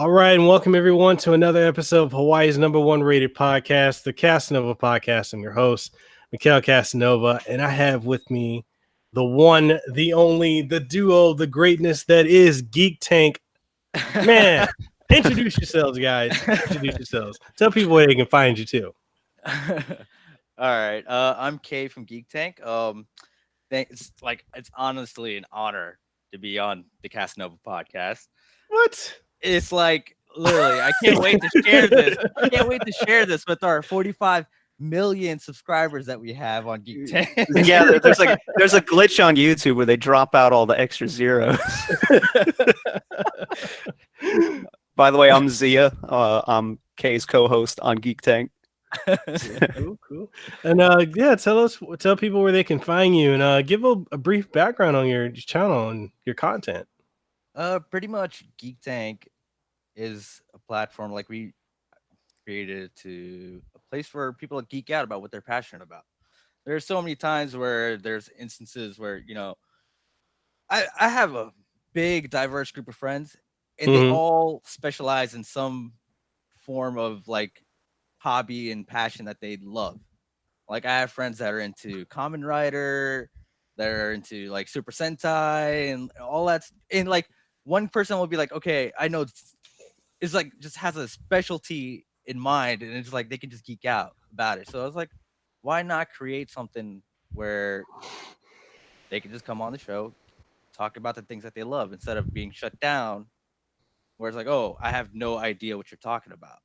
All right, and welcome everyone to another episode of Hawaii's #1 rated podcast, the Kasanova podcast. I'm your host, Mekel Kasanova, and I have with me the one, the only, the duo, the greatness that is Geek Tank. Man, introduce yourselves, guys. Introduce yourselves. Tell people where they can find you too. All right. I'm Kay from Geek Tank. It's honestly an honor to be on the Casanova podcast. What? It's like literally, I can't wait to share this. I can't wait to share this with our 45 million subscribers that we have on Geek Tank. Yeah, there's a glitch on YouTube where they drop out all the extra zeros. By the way, I'm Zia. I'm Kay's co-host on Geek Tank. Cool. And tell people where they can find you, and give a brief background on your channel and your content. Pretty much Geek Tank is a platform like we created to a place for people to geek out about what they're passionate about. There's so many times where there's instances where, I have a big diverse group of friends and they all specialize in some form of like hobby and passion that they love. Like I have friends that are into Kamen Rider, that are into like Super Sentai and all that. And like one person will be like, okay, I know it's like just has a specialty in mind and it's like they can just geek out about it. So I was like, why not create something where they can just come on the show, talk about the things that they love instead of being shut down where it's like, oh, I have no idea what you're talking about.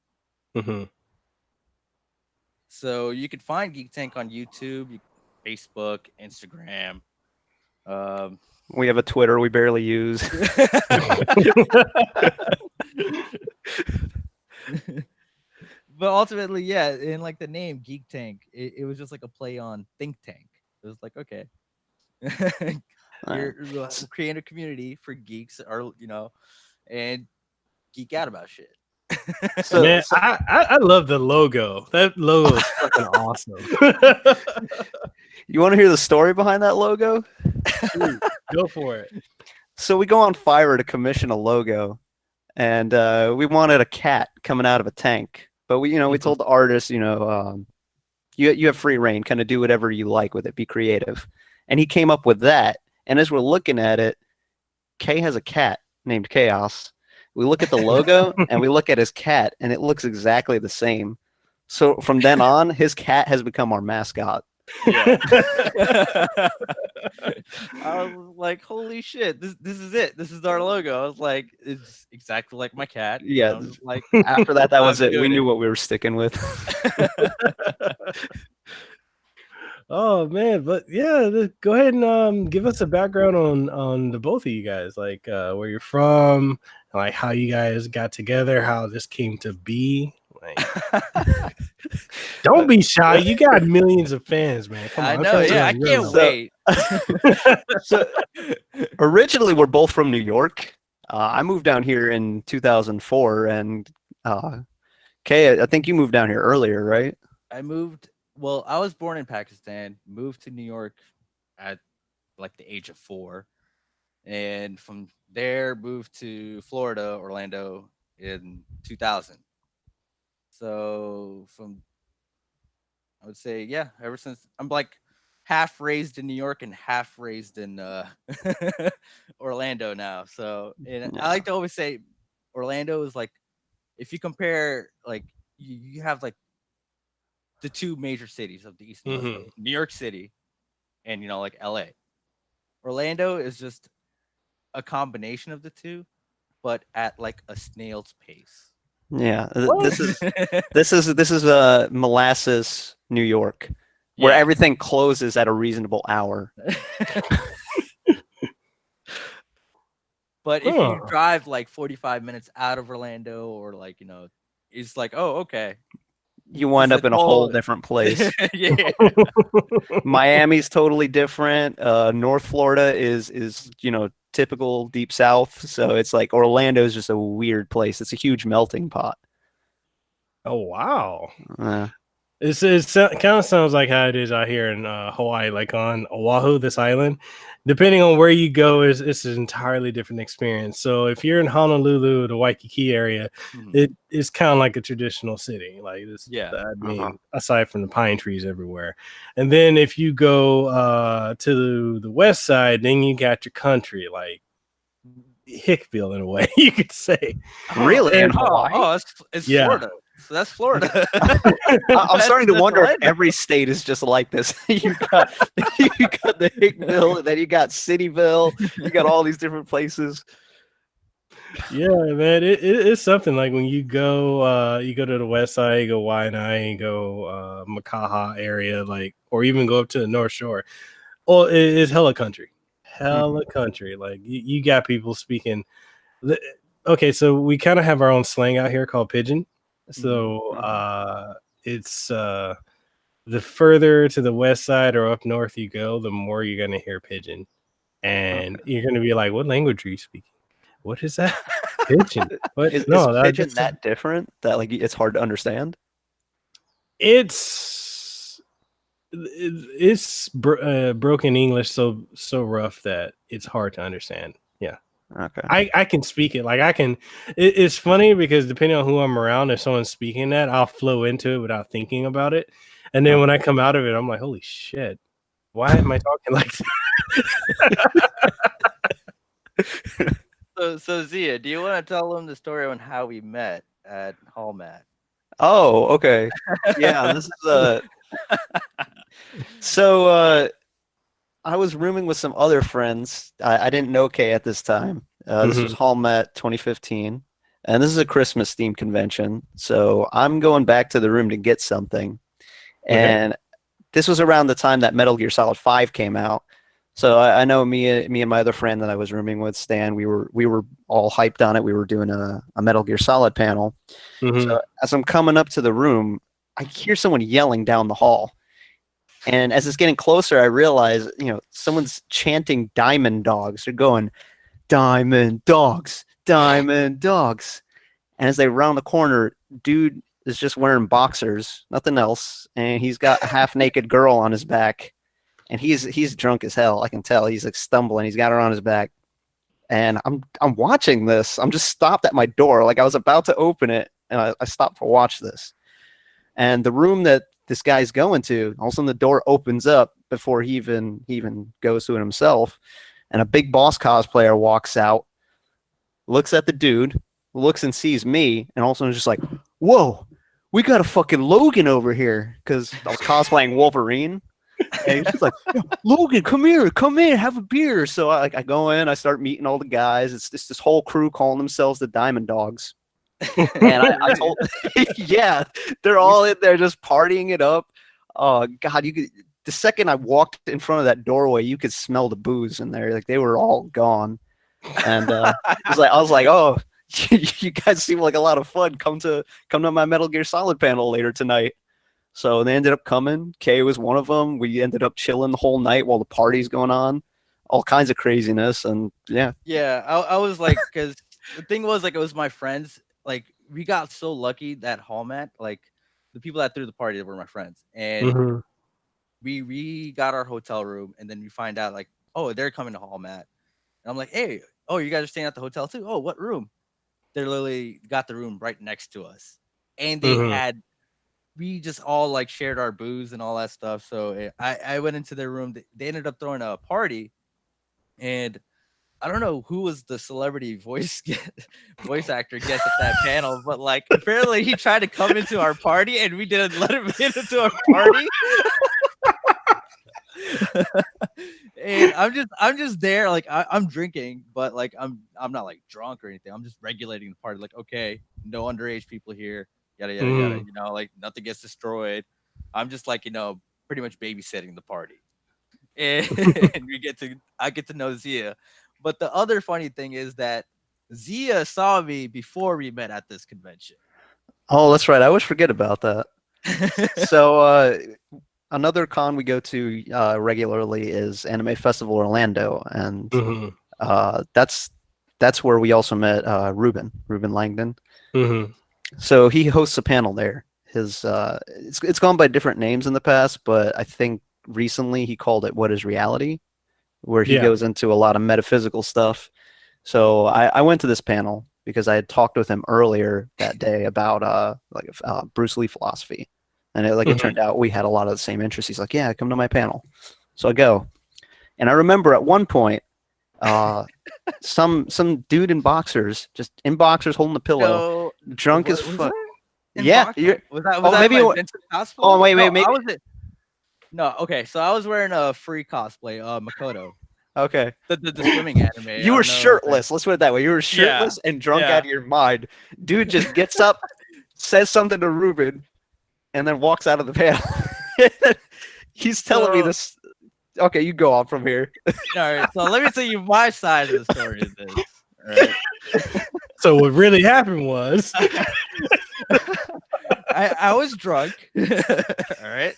So you can find Geek Tank on YouTube, Facebook, Instagram. We have a Twitter we barely use. But ultimately, yeah, in like the name Geek Tank, it was just like a play on think tank. It was like, okay, we'll create a community for geeks, or and geek out about shit. I love the logo. That logo is fucking awesome. You want to hear the story behind that logo? Dude, go for it. So we go on Fiverr to commission a logo, and we wanted a cat coming out of a tank. But we told the artist, you have free reign, kind of do whatever you like with it, be creative. And he came up with that. And as we're looking at it, Kay has a cat named Chaos. We look at the logo and we look at his cat, and it looks exactly the same. So from then on, his cat has become our mascot. Yeah. I was like, holy shit, this is it. This is our logo. I was like, it's exactly like my cat. Yeah. Like after that was it. We knew what we were sticking with. Oh man, but yeah, go ahead and give us a background on the both of you guys, like where you're from, like how you guys got together, how this came to be. Like, don't be shy. You got millions of fans, man. Come on, I know. Yeah, I can't wait. So originally, we're both from New York. I moved down here in 2004, and Kay, I think you moved down here earlier, right? Well, I was born in Pakistan, moved to New York at like the age of 4, and from there moved to Florida, Orlando in 2000. So I would say, yeah, ever since I'm like half raised in New York and half raised in Orlando now. So, and I like to always say Orlando is like, if you compare, like you have like the two major cities of the East and West Coast, New York City and like LA. Orlando is just a combination of the two, but at like a snail's pace. Yeah, this is molasses New York, where everything closes at a reasonable hour. But if you drive like 45 minutes out of Orlando, or like it's like, oh, okay, you wind up in a whole different place. Yeah. Miami's totally different. North Florida is typical deep south. So it's like Orlando is just a weird place. It's a huge melting pot. Oh wow. It kind of sounds like how it is out here in Hawaii, like on Oahu, this island. Depending on where you go, it's an entirely different experience. So if you're in Honolulu, the Waikiki area, Mhm. it's kind of like a traditional city. Like this, Yeah. I mean, aside from the pine trees everywhere. And then if you go to the west side, then you got your country, like Hickville in a way, you could say. Really? In Oh, Hawaii? it's Yeah. Florida. So that's Florida. I'm starting to That's wonder if Orlando. every state is just like this. you got the Hickville, and then you got Cityville, you got all these different places. Yeah, man, it's something like when you go to the west side, you go Waianae, you go Makaha area, like, or even go up to the North Shore. Well, it's hella country, Like you got people speaking. Okay, so we kind of have our own slang out here called pidgin. So it's the further to the west side or up north you go, the more you're gonna hear pidgin, and you're gonna be like, "What language are you speaking? What is that?" Pidgin. What? Is No, pidgin that's that different that like it's hard to understand? it's broken English so rough that it's hard to understand. Yeah. Okay. I can speak it. Like I can it's funny because depending on who I'm around, if someone's speaking that, I'll flow into it without thinking about it. And then when I come out of it, I'm like, holy shit, why am I talking like that? So Zia, do you want to tell them the story on how we met at Hallmat? Oh, okay. Yeah, this is so I was rooming with some other friends. I didn't know Kay at this time. This was Hallmat 2015, and this is a Christmas themed convention. So I'm going back to the room to get something, and this was around the time that Metal Gear Solid 5 came out. So I know me and my other friend that I was rooming with, Stan, we were all hyped on it. We were doing a Metal Gear Solid panel. So as I'm coming up to the room, I hear someone yelling down the hall. And as it's getting closer, I realize, someone's chanting Diamond Dogs. They're going, Diamond Dogs, Diamond Dogs. And as they round the corner, dude is just wearing boxers, nothing else. And he's got a half-naked girl on his back. And he's drunk as hell. I can tell. He's like stumbling. He's got her on his back. And I'm watching this. I'm just stopped at my door. Like I was about to open it, and I stopped to watch this. And the room that this guy's going to, all of a sudden the door opens up before he even goes to it himself. And a Big Boss cosplayer walks out, looks at the dude, looks and sees me, and all of a sudden is just like, whoa, we got a fucking Logan over here. Because I was cosplaying Wolverine. And he's just like, Logan, come here, have a beer. So I go in, I start meeting all the guys. It's this whole crew calling themselves the Diamond Dogs. And I told, yeah, they're all in there just partying it up. Oh God, the second I walked in front of that doorway, you could smell the booze in there. Like they were all gone. And I was like, oh, you guys seem like a lot of fun. Come to my Metal Gear Solid panel later tonight. So they ended up coming. Kay was one of them. We ended up chilling the whole night while the party's going on. All kinds of craziness, and yeah. Yeah, I was like, because the thing was, like, it was my friends. Like, we got so lucky that Hallmat, like, the people that threw the party were my friends. And we got our hotel room, and then we find out, like, oh, they're coming to Hallmat. And I'm like, hey, oh, you guys are staying at the hotel too? Oh, what room? They literally got the room right next to us. And we just all like shared our booze and all that stuff. So I went into their room. They ended up throwing a party, and I don't know who was the celebrity voice actor guest at that panel, but like apparently he tried to come into our party and we didn't let him into our party. And I'm just there, like I'm drinking, but like I'm not like drunk or anything. I'm just regulating the party. Like, okay, no underage people here. Yada yada yada, like nothing gets destroyed. I'm just like, pretty much babysitting the party. And I get to know Zia. But the other funny thing is that Zia saw me before we met at this convention. Oh, that's right. I always forget about that. So another con we go to regularly is Anime Festival Orlando, and that's where we also met Ruben Langdon. So he hosts a panel there. his it's gone by different names in the past, but I think recently he called it What is Reality, where he goes into a lot of metaphysical stuff. So I went to this panel because I had talked with him earlier that day about Bruce Lee philosophy, and it turned out we had a lot of the same interests. He's like, "Yeah, come to my panel." So I go, and I remember at one point, some dude in boxers, just in boxers, holding a pillow, drunk as fuck. Yeah, was that maybe my Vincent cosplay? Oh wait, no, maybe. No, okay, so I was wearing a free cosplay, Makoto. Okay. The swimming anime. You were shirtless. Let's put it that way. You were shirtless and drunk out of your mind. Dude just gets up, says something to Ruben, and then walks out of the panel. He's telling me this. Okay, you go on from here. All right, so let me tell you my side of the story of this. All right. So what really happened was I was drunk. All right.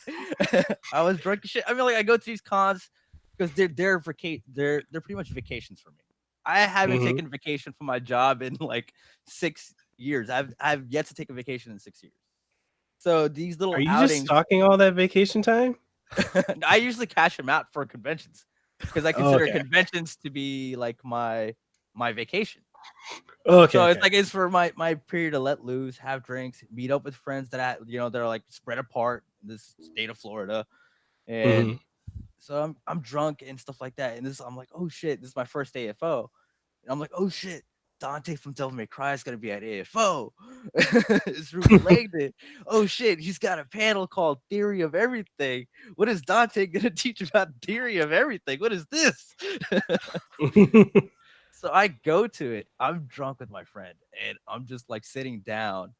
I was drunk as shit. I mean, like I go to these cons because they're pretty much vacations for me. I haven't taken vacation from my job in like 6 years. I've yet to take a vacation in 6 years. So these little outings. Are you outings, just stalking all that vacation time? I usually cash them out for conventions because I consider conventions to be like my vacation. Okay. So it's like it's for my period to let loose, have drinks, meet up with friends that they're like spread apart in this state of Florida, and so I'm drunk and stuff like that. And I'm like, oh shit, this is my first AFO, and I'm like, oh shit, Dante from Devil May Cry is gonna be at AFO. It's Ruben Langdon. Oh shit, he's got a panel called Theory of Everything. What is Dante gonna teach about Theory of Everything? What is this? So I go to it. I'm drunk with my friend, and I'm just like sitting down,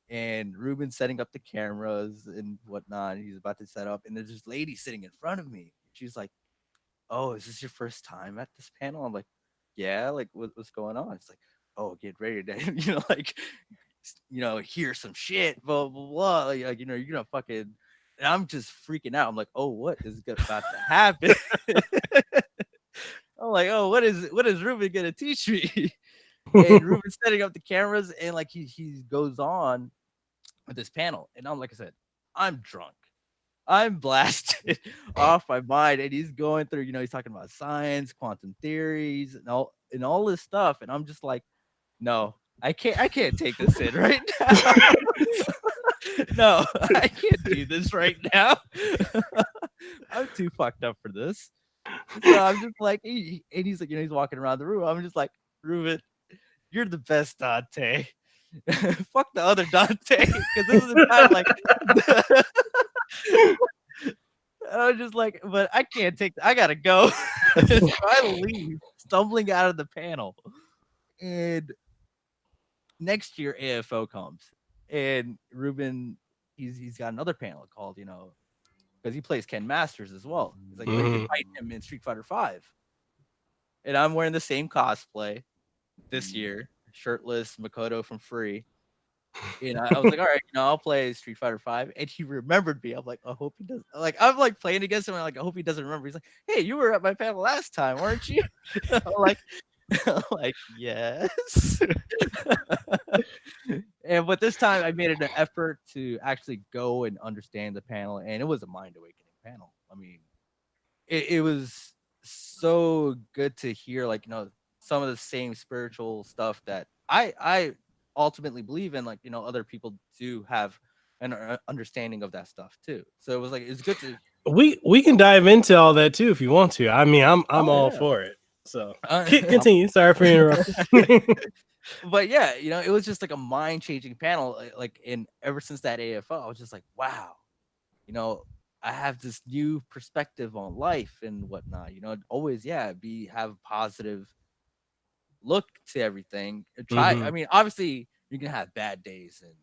and Ruben's setting up the cameras and whatnot. And he's about to set up, and there's this lady sitting in front of me. She's like, "Oh, is this your first time at this panel?" I'm like, "Yeah." Like, what's going on? It's like, "Oh, get ready to, hear some shit." Blah blah blah. Like, you're gonna fucking. And I'm just freaking out. I'm like, "Oh, what is about to happen?" I'm like, oh, what is Ruben gonna teach me? And Ruben's setting up the cameras, and like he goes on with this panel, and like I said, I'm drunk, I'm blasted off my mind, and he's going through, he's talking about science, quantum theories, and all this stuff, and I'm just like, no, I can't take this in right now. No, I can't do this right now. I'm too fucked up for this. So I'm just like, and he's like, he's walking around the room. I'm just like, Ruben, you're the best Dante. Fuck the other Dante, because this is kind of like. I was just like, but I can't take. I gotta go. So I leave, stumbling out of the panel, and next year AFO comes, and Ruben, he's got another panel called, because he plays Ken Masters as well. He's like, you can fight him in Street Fighter 5. And I'm wearing the same cosplay this year, shirtless, Makoto from Free. And I was like, all right, I'll play Street Fighter 5. And he remembered me. I'm like, I hope he does. Like, I'm like playing against him. I'm like, I hope he doesn't remember. He's like, hey, you were at my panel last time, weren't you? I'm like, yes. But this time I made it an effort to actually go and understand the panel, and it was a mind awakening panel. I mean, it was so good to hear, like, some of the same spiritual stuff that I ultimately believe in, like, other people do have an understanding of that stuff too. So it was like, it's good to we can dive into all that too if you want to. I mean, I'm all for it. So continue. Sorry for interrupting. But yeah, it was just like a mind-changing panel. Like, ever since that AFO, I was just like, wow, I have this new perspective on life and whatnot. Always, have a positive look to everything. Try. I mean, obviously, you're gonna have bad days and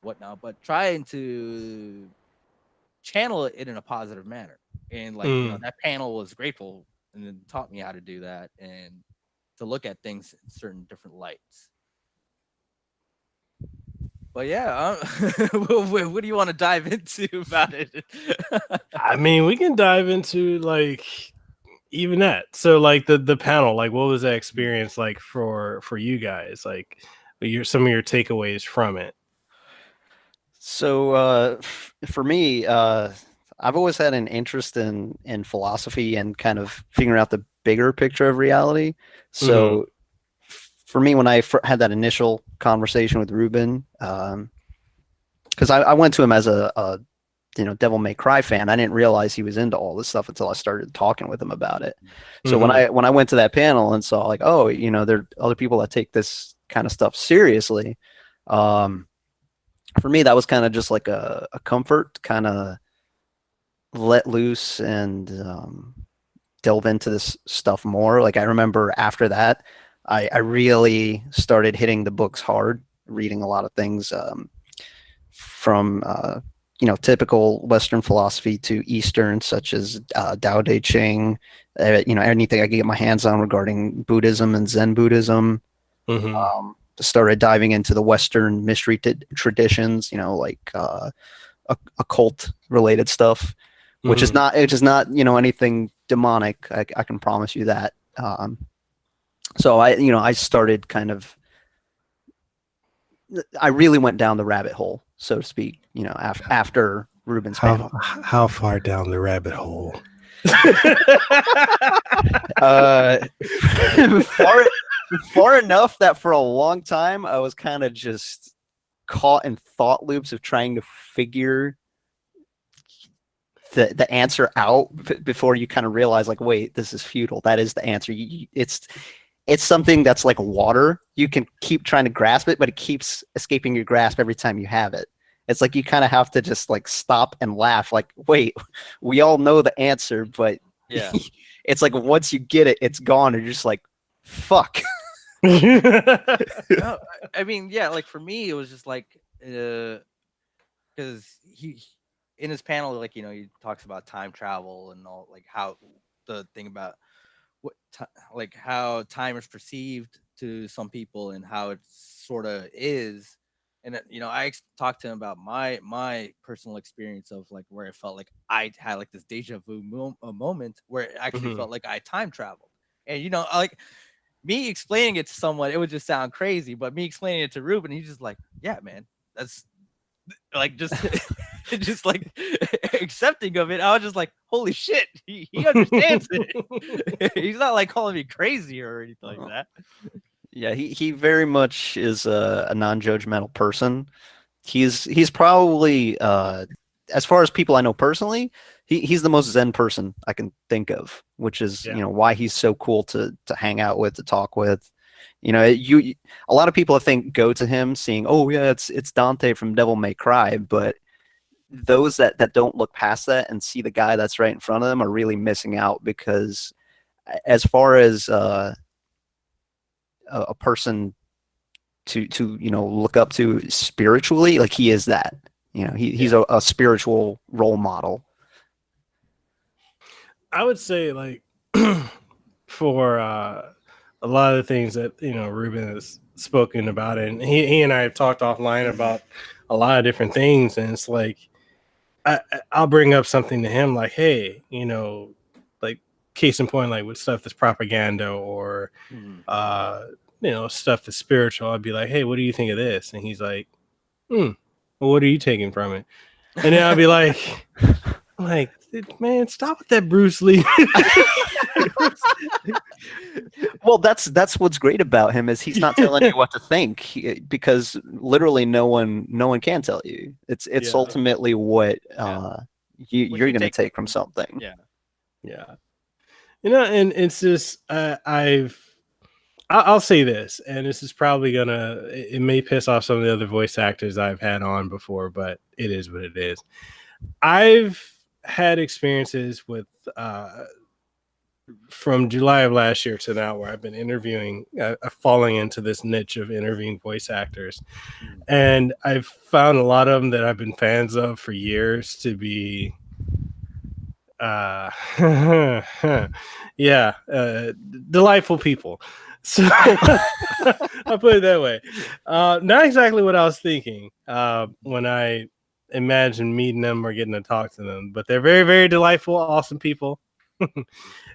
whatnot, but trying to channel it in a positive manner. And like, that panel was grateful and then taught me how to do that and to look at things in certain different lights. But yeah, what do you want to dive into about it? I mean, we can dive into like even that. So like the panel, like what was that experience like for you guys? Like some of your takeaways from it. So for me, I've always had an interest in philosophy and kind of figuring out the bigger picture of reality. Mm-hmm. So for me, when I had that initial conversation with Ruben, because I went to him as a Devil May Cry fan. I didn't realize he was into all this stuff until I started talking with him about it. So when Mm-hmm. I went to that panel and saw like, oh, there are other people that take this kind of stuff seriously. Um, for me, that was kind of just like a comfort, kind of let loose and delve into this stuff more. Like I remember after that, I really started hitting the books hard, reading a lot of things from typical Western philosophy to Eastern, such as Tao Te Ching. Anything I could get my hands on regarding Buddhism and Zen Buddhism. Mm-hmm. Started diving into the Western mystery traditions, like occult related stuff, which is not anything demonic. I can promise you that. So I started kind of, I really went down the rabbit hole, so to speak, after Ruben's panel. How far down the rabbit hole? Far, far enough that for a long time I was kind of just caught in thought loops of trying to figure the answer out before you kind of realize, like, wait, this is futile. That is the answer. It's something that's like water. You can keep trying to grasp it, but it keeps escaping your grasp every time you have it. It's like you kind of have to just like stop and laugh. Like, wait, we all know the answer, but Yeah. it's like once you get it, it's gone. And you're just like, fuck. No, I mean, yeah, like for me, it was just like, because he in his panel, like, he talks about time travel and all, like how the thing about like how time is perceived to some people and how it sort of is. And I talked to him about my personal experience of like where it felt like I had like this deja vu moment where it actually Mhm. felt like I time traveled. And like me explaining it to someone, it would just sound crazy. But me explaining it to Ruben, he's just like, yeah, man, that's like just just like accepting of it. I was just like, holy shit, he understands it. He's not like calling me crazy or anything like that. Yeah, he very much is a non-judgmental person. He's probably as far as people I know personally, he's the most Zen person I can think of, which is Yeah. why he's so cool to hang out with, to talk with. A lot of people I think go to him seeing, oh yeah, it's Dante from Devil May Cry, but those that don't look past that and see the guy that's right in front of them are really missing out, because as far as a person to look up to spiritually, like he is that. He's a spiritual role model. I would say like for a lot of the things that Ruben has spoken about, and he and I have talked offline about a lot of different things, and it's like I'll bring up something to him like, hey, like case in point, like with stuff that's propaganda or stuff that's spiritual. I'd be like, hey, what do you think of this? And he's like, well, what are you taking from it? And then I'd be like, man, stop with that Bruce Lee. Well, that's what's great about him, is he's not telling you what to think, because literally no one can tell you. It's ultimately what you're going to take from something. Yeah. And it's just I'll say this, and this is probably it may piss off some of the other voice actors I've had on before, but it is what it is. I've had experiences with from July of last year to now where I've been interviewing, falling into this niche of interviewing voice actors. And I've found a lot of them that I've been fans of for years to be delightful people. So I'll put it that way. Not exactly what I was thinking when I imagined meeting them or getting to talk to them, but they're very, very delightful, awesome people.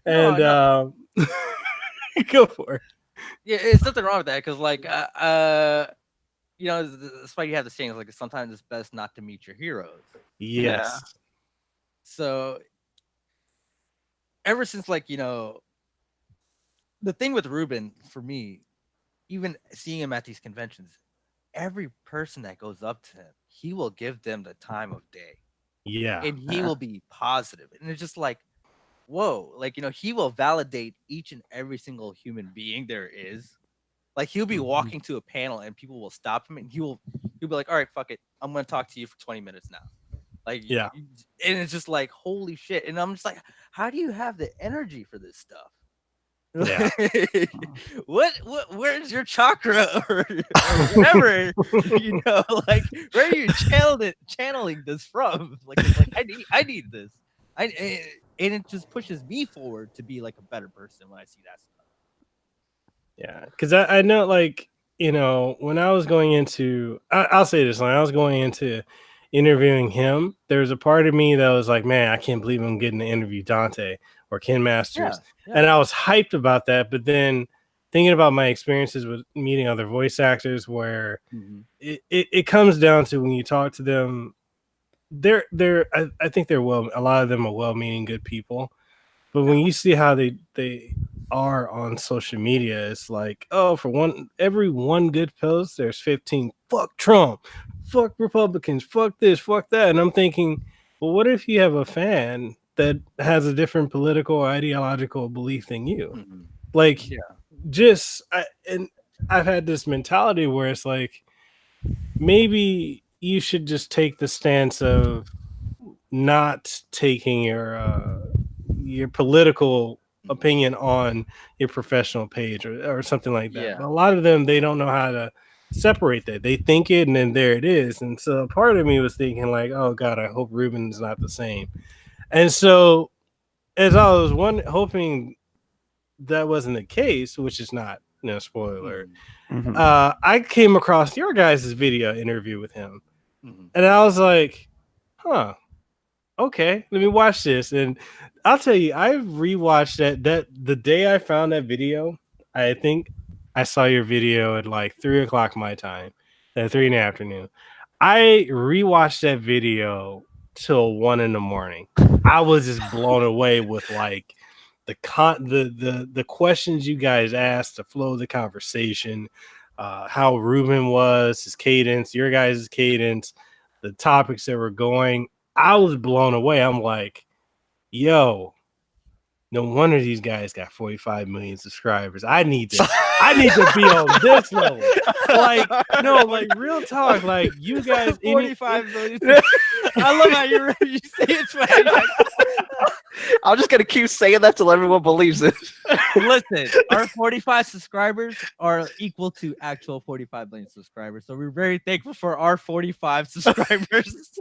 And No. go for it. Yeah, it's nothing wrong with that, because like that's why you have the saying like sometimes it's best not to meet your heroes. Yes. So ever since like the thing with Ruben for me, even seeing him at these conventions, every person that goes up to him, he will give them the time of day. Yeah. And he will be positive. And it's just like, whoa, like he will validate each and every single human being there is. Like he'll be walking to a panel and people will stop him and he'll be like, all right, fuck it. I'm gonna talk to you for 20 minutes now. Like Yeah. And it's just like, holy shit. And I'm just like, how do you have the energy for this stuff? Yeah. Where's your chakra or whatever? Like where are you channeling this from? Like it's like I need this. And it just pushes me forward to be like a better person when I see that stuff. Yeah, because I know, like, when I was going into, I'll say this, when I was going into interviewing him, there was a part of me that was like, man, I can't believe I'm getting to interview Dante or Ken Masters. And I was hyped about that. But then thinking about my experiences with meeting other voice actors, where it comes down to when you talk to them, I think a lot of them are well-meaning, good people. But when you see how they are on social media, it's like, oh, for every one good post, there's 15 fuck Trump, fuck Republicans, fuck this, fuck that. And I'm thinking, well, what if you have a fan that has a different political or ideological belief than you? Like, and I've had this mentality where it's like, maybe you should just take the stance of not taking your political opinion on your professional page or something like that. But a lot of them, they don't know how to separate that. They think it and then there it is. And so part of me was thinking like, oh God, I hope Ruben's not the same. And so as I was hoping that wasn't the case, which is not, spoiler alert, I came across your guys' video interview with him. And I was like, huh, okay, let me watch this. And I'll tell you, I rewatched that the day I found that video. I think I saw your video at like 3:00 my time, at 3 in the afternoon. I rewatched that video till 1 a.m. I was just blown away with like the questions you guys asked, the flow of the conversation, how Ruben was, his cadence, your guys' cadence, the topics that were going. I was blown away. I'm like, yo, no wonder these guys got 45 million subscribers. I need to be on this level. Like, no, like real talk. Like you guys, 45 million. I love how you say it's funny. I'm just gonna keep saying that till everyone believes it. Listen, our 45 subscribers are equal to actual 45 million subscribers. So we're very thankful for our 45 subscribers.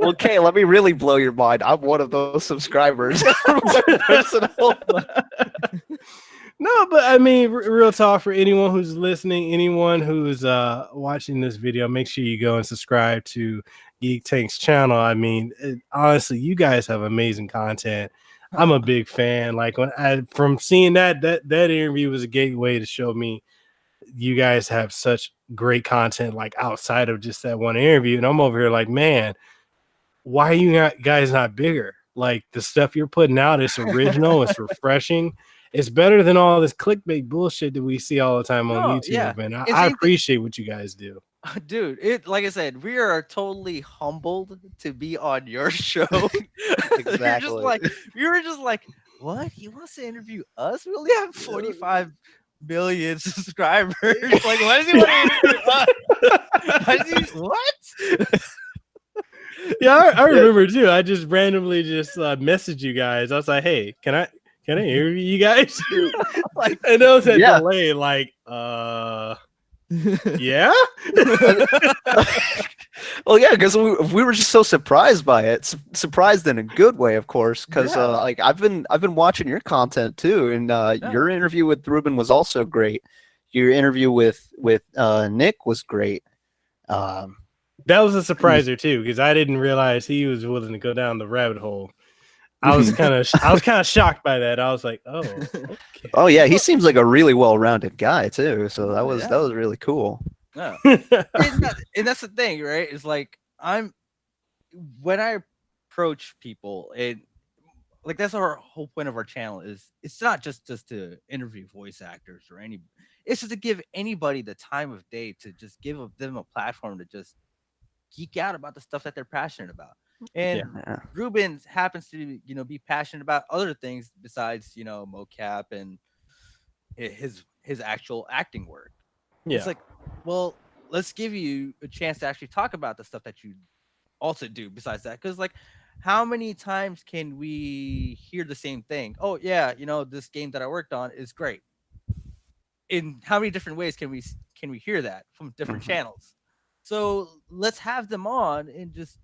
Okay, let me really blow your mind. I'm one of those subscribers. No, but I mean, real talk, for anyone who's listening, anyone who's watching this video, make sure you go and subscribe to Geek Tank's channel. I mean, honestly, you guys have amazing content. I'm a big fan. Like from seeing that interview was a gateway to show me you guys have such great content, like outside of just that one interview. And I'm over here like, man, why are you guys not bigger? Like the stuff you're putting out is original, it's refreshing. It's better than all this clickbait bullshit that we see all the time on YouTube. Yeah. And I appreciate what you guys do. Dude, like I said, we are totally humbled to be on your show. Exactly. We were just like, what? He wants to interview us? We only have 45 million subscribers. Like, why does he want to interview us? What? Yeah, I remember too. I just randomly messaged you guys. I was like, hey, can I interview you guys? Like, and there was that delay, like, yeah. Well, yeah, because we were just so surprised by it. Surprised in a good way, of course. Because like I've been watching your content too, and your interview with Ruben was also great. Your interview with Nick was great. That was a surpriser too, because I didn't realize he was willing to go down the rabbit hole. I was kind of shocked by that. I was like, oh, okay. Oh yeah, he seems like a really well-rounded guy too. So that was really cool. No. And that's the thing, right? It's like when I approach people, and like that's our whole point of our channel is it's not just to interview voice actors or any, it's just to give anybody the time of day to just give them a platform to just geek out about the stuff that they're passionate about. And Yeah. Ruben happens to be passionate about other things besides mocap and his actual acting work. It's Yeah. like, well, let's give you a chance to actually talk about the stuff that you also do besides that, because like how many times can we hear the same thing? Oh yeah, this game that I worked on is great. In how many different ways can we hear that from different Mhm. channels? So let's have them on and just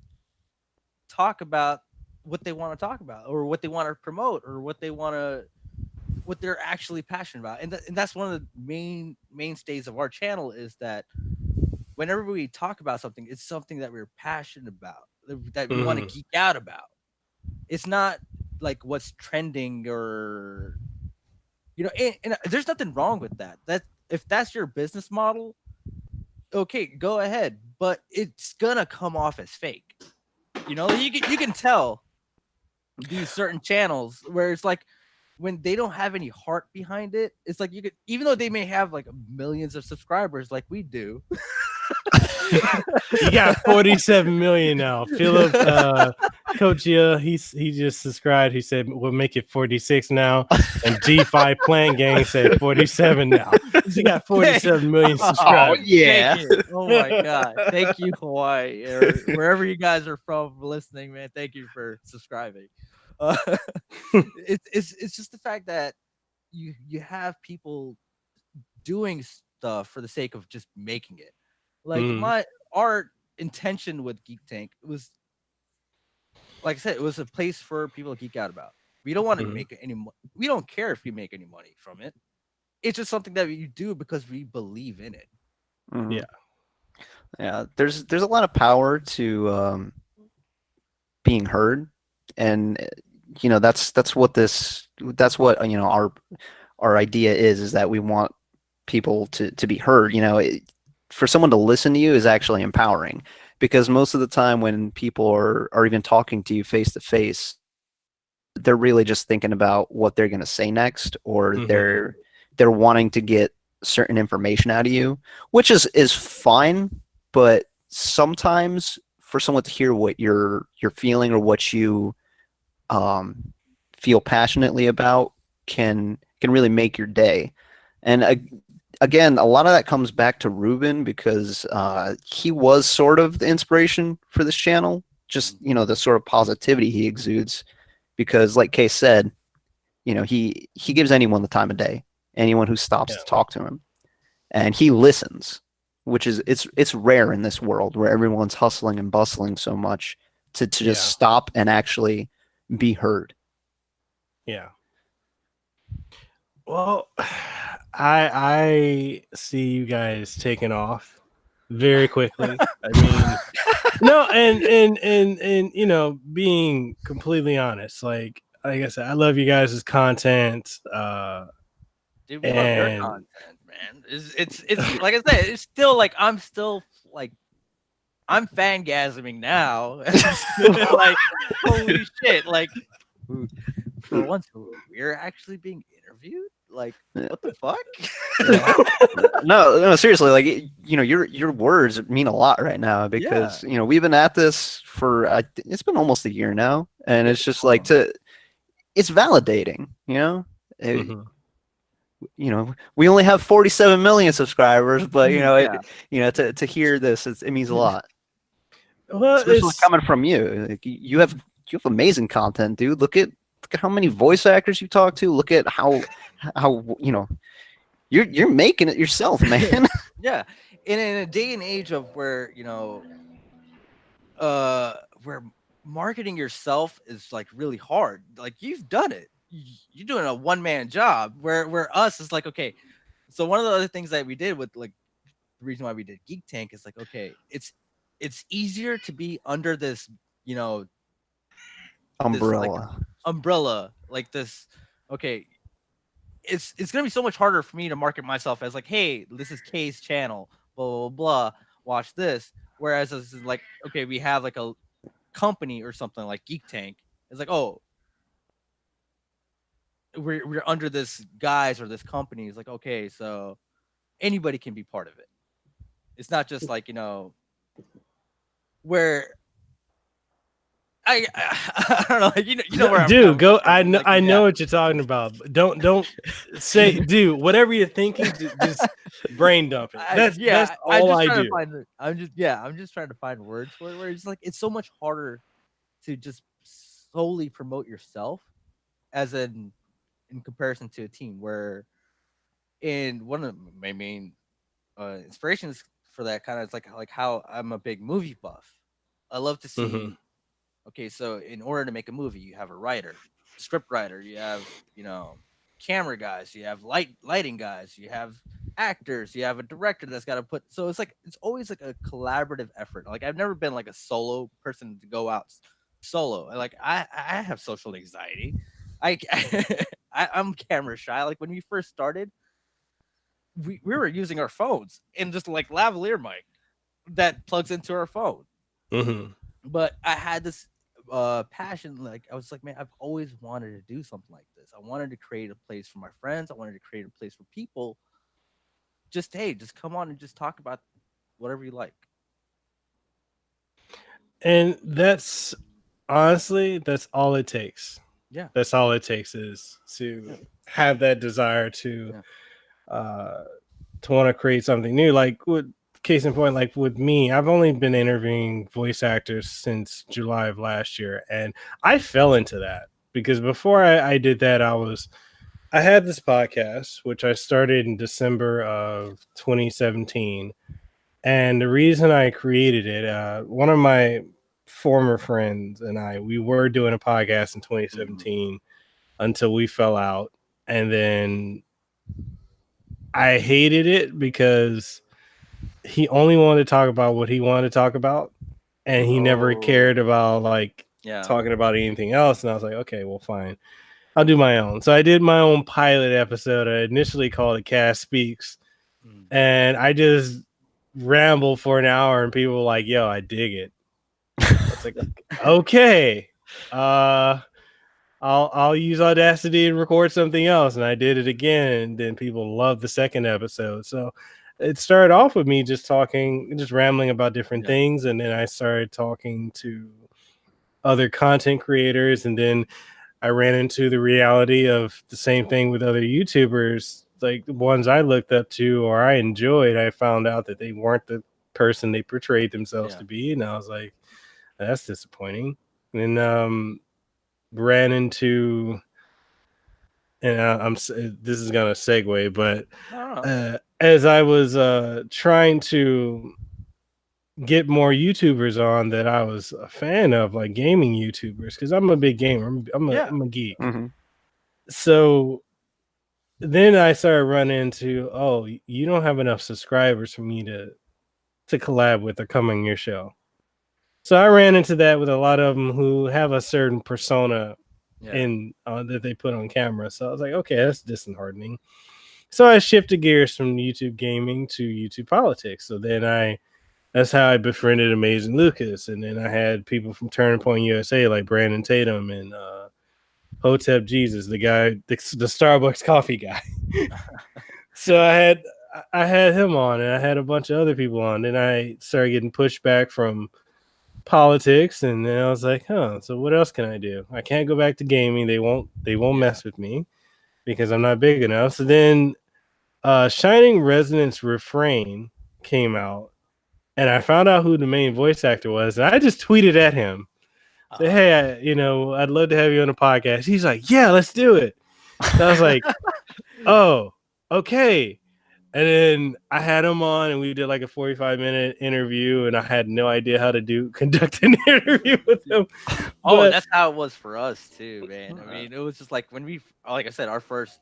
talk about what they want to talk about, or what they want to promote, or what they're actually passionate about. And that's one of the mainstays of our channel, is that whenever we talk about something, it's something that we're passionate about, that we want to geek out about. It's not like what's trending, or and there's nothing wrong with that. That if that's your business model, okay, go ahead, but it's gonna come off as fake. You can tell these certain channels where it's like when they don't have any heart behind it. It's like you could, even though they may have like millions of subscribers like we do. You got 47 million now. Philip Kochia, he just subscribed. He said we'll make it 46 now. And G5 Plant Gang said 47 now. So you got 47 million subscribers. Oh, yeah. Thank you. Oh my god. Thank you, Hawaii, or wherever you guys are from listening, man. Thank you for subscribing. Uh, it's just the fact that you have people doing stuff for the sake of just making it. Like our intention with Geek Tank was, like I said, it was a place for people to geek out about. We don't want to make any. We don't care if we make any money from it. It's just something that you do because we believe in it. Mhm. Yeah. Yeah. There's a lot of power to being heard, and that's what our idea is that we want people to be heard. For someone to listen to you is actually empowering, because most of the time when people are even talking to you face to face, they're really just thinking about what they're going to say next, or they're wanting to get certain information out of you, which is fine. But sometimes for someone to hear what you're feeling, or what you feel passionately about, can really make your day. And again, a lot of that comes back to Ruben, because he was sort of the inspiration for this channel. Just the sort of positivity he exudes, because like Kay said, he gives anyone the time of day, anyone who stops to talk to him, and he listens, which is it's rare in this world where everyone's hustling and bustling so much to just stop and actually be heard. Yeah. Well, I see you guys taking off very quickly. I mean, no, and being completely honest, like I said, I love you guys' content. Dude, we love your And content, man. It's like I said, it's still like I'm still like I'm fangasming now. Like holy shit! Like for once, we're actually being interviewed. Like what the fuck? No, seriously, like your words mean a lot right now, because we've been at this for it's been almost a year now, and it's just like it's validating. We only have 47 million subscribers, but to hear this, it means a lot. Well, Especially coming from you. Like, you have amazing content, dude. Look at how many voice actors you talk to. Look at how you're making it yourself, man. Yeah, and in a day and age of where where marketing yourself is like really hard. Like you've done it. You're doing a one-man job. Where us is like, okay. So one of the other things that we did with like the reason why we did Geek Tank is like, okay, it's easier to be under this, umbrella like this. Okay, it's gonna be so much harder for me to market myself as like, hey, this is Kay's channel. blah blah blah. Watch this. Whereas this is like, okay, we have like a company or something like Geek Tank. It's like, oh, we're under this guise or this company. It's like, okay, so anybody can be part of it. It's not just like, where I don't know, like, you know where I'm Dude, coming go. from, I know. like, I yeah. know what you're talking about. But don't say, dude. Whatever you're thinking, just brain dump it. That's I'm all just I trying to do. find I'm just trying to find words for it where it's like it's so much harder to just solely promote yourself as in comparison to a team where in one of my main inspirations for that kind of is like how I'm a big movie buff. I love to see. Mhm. Okay, so in order to make a movie, you have a writer, script writer, you have camera guys, you have lighting guys, you have actors, you have a director that's got to put. So it's always like a collaborative effort. Like I've never been like a solo person to go out solo. Like I have social anxiety. I I'm camera shy. Like when we first started, we were using our phones and just like lavalier mic that plugs into our phone. Mhm. But I had this passion. Like I was like, man, I've always wanted to do something like this. I wanted to create a place for my friends. I wanted to create a place for people. Just hey, just come on and just talk about whatever you like. And that's honestly, that's all it takes. Yeah. That's all it takes is to Yeah. have that desire to Yeah. uh to want to create something new. Like with case in point, like with me, I've only been interviewing voice actors since July of last year, and I fell into that because before I did that, I had this podcast which I started in December of 2017, and the reason I created it, one of my former friends and we were doing a podcast in 2017 until we fell out, and then I hated it because he only wanted to talk about what he wanted to talk about, and he never cared about like Yeah. talking about anything else. And I was like, okay, well, fine, I'll do my own. So I did my own pilot episode. I initially called it Cast Speaks, and I just rambled for an hour, and people were like, yo, I dig it. It's like, okay, I'll use Audacity and record something else, and I did it again, and then people loved the second episode. So it started off with me just talking, just rambling about different things, and then I started talking to other content creators, and then I ran into the reality of the same thing with other YouTubers, like the ones I looked up to or I enjoyed. I found out that they weren't the person they portrayed themselves to be, and I was like, that's disappointing. And ran into, and this is gonna segue, but as I was trying to get more YouTubers on that I was a fan of, like gaming YouTubers, because I'm a big gamer. I'm a geek. Mm-hmm. So then I started running into, oh, you don't have enough subscribers for me to collab with or come on your show. So I ran into that with a lot of them who have a certain persona in that they put on camera. So I was like, okay, that's disheartening. So I shifted gears from YouTube gaming to YouTube politics. So then that's how I befriended Amazing Lucas, and then I had people from Turning Point USA like Brandon Tatum and Hotep Jesus, the guy, the Starbucks coffee guy. So I had him on, and I had a bunch of other people on. Then I started getting pushback from politics, and then I was like, so what else can I do? I can't go back to gaming. They won't mess with me because I'm not big enough. So then Shining Resonance Refrain came out, and I found out who the main voice actor was, and I just tweeted at him, say, hey, I'd love to have you on the podcast. He's like, yeah, let's do it. So I was like, oh, okay. And then I had him on, and we did like a 45-minute interview, and I had no idea how to conduct an interview with him. That's how it was for us too, man. I mean, it was just like when like I said, our first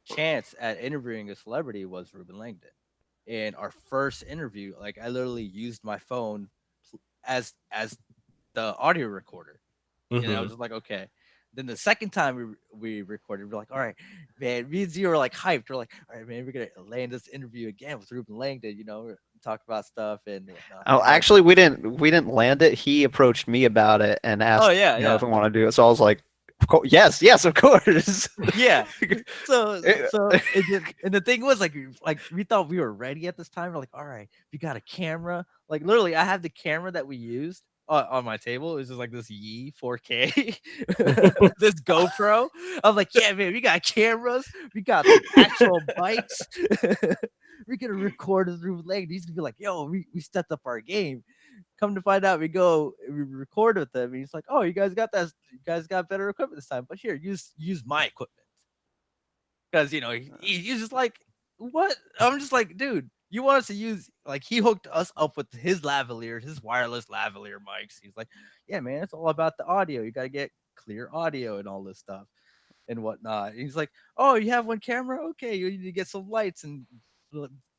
chance at interviewing a celebrity was Ruben Langdon. In our first interview, like I literally used my phone as the audio recorder. I was just like, okay, Then the second time we recorded, we're like, all right, man, me and Z were like hyped. We're like, all right, man, we're gonna land this interview again with Ruben Langdon. You know, talk about stuff and whatnot. Oh, actually, we didn't land it. He approached me about it and asked, Oh yeah, if we want to do it. So I was like, of course, yes, of course. yeah. So and the thing was like we thought we were ready at this time. We're like, all right, we got a camera. Like literally, I have the camera that we used on my table. It was just like this Yi 4K, this GoPro. I'm like, yeah, man, we got cameras, we got like, actual mics. We're gonna record this Ruben Langdon. He's gonna be like, yo, we stepped up our game. Come to find out, we record with them. And he's like, oh, you guys got that? You guys got better equipment this time. But here, use my equipment. Because you know, he's just like, what? I'm just like, dude, you want us to use like he hooked us up with his lavalier, his wireless lavalier mics. He's like, yeah, man, it's all about the audio. You got to get clear audio and all this stuff and whatnot. And he's like, oh, you have one camera? Okay, you need to get some lights and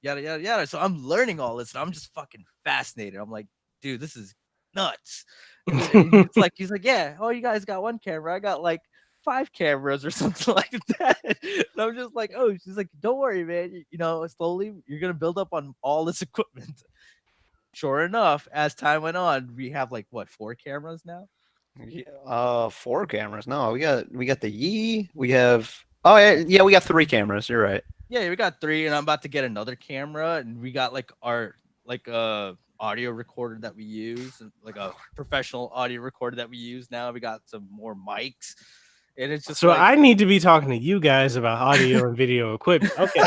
yada yada yada. So I'm learning all this, and I'm just fucking fascinated. I'm like, dude, this is nuts. It's like he's like, yeah, oh, you guys got one camera. I got like 5 cameras or something like that. And I'm just like, oh, she's like, don't worry, man. You know, slowly you're gonna build up on all this equipment. Sure enough, as time went on, we have like what 4 cameras now? Yeah, 4 cameras. No, we got the Yi. We have yeah, we got 3 cameras. You're right. Yeah, we got 3, and I'm about to get another camera, and we got like our audio recorder that we use, and like a professional audio recorder that we use now. We got some more mics. And it's just so like, I need to be talking to you guys about audio and video equipment. Okay.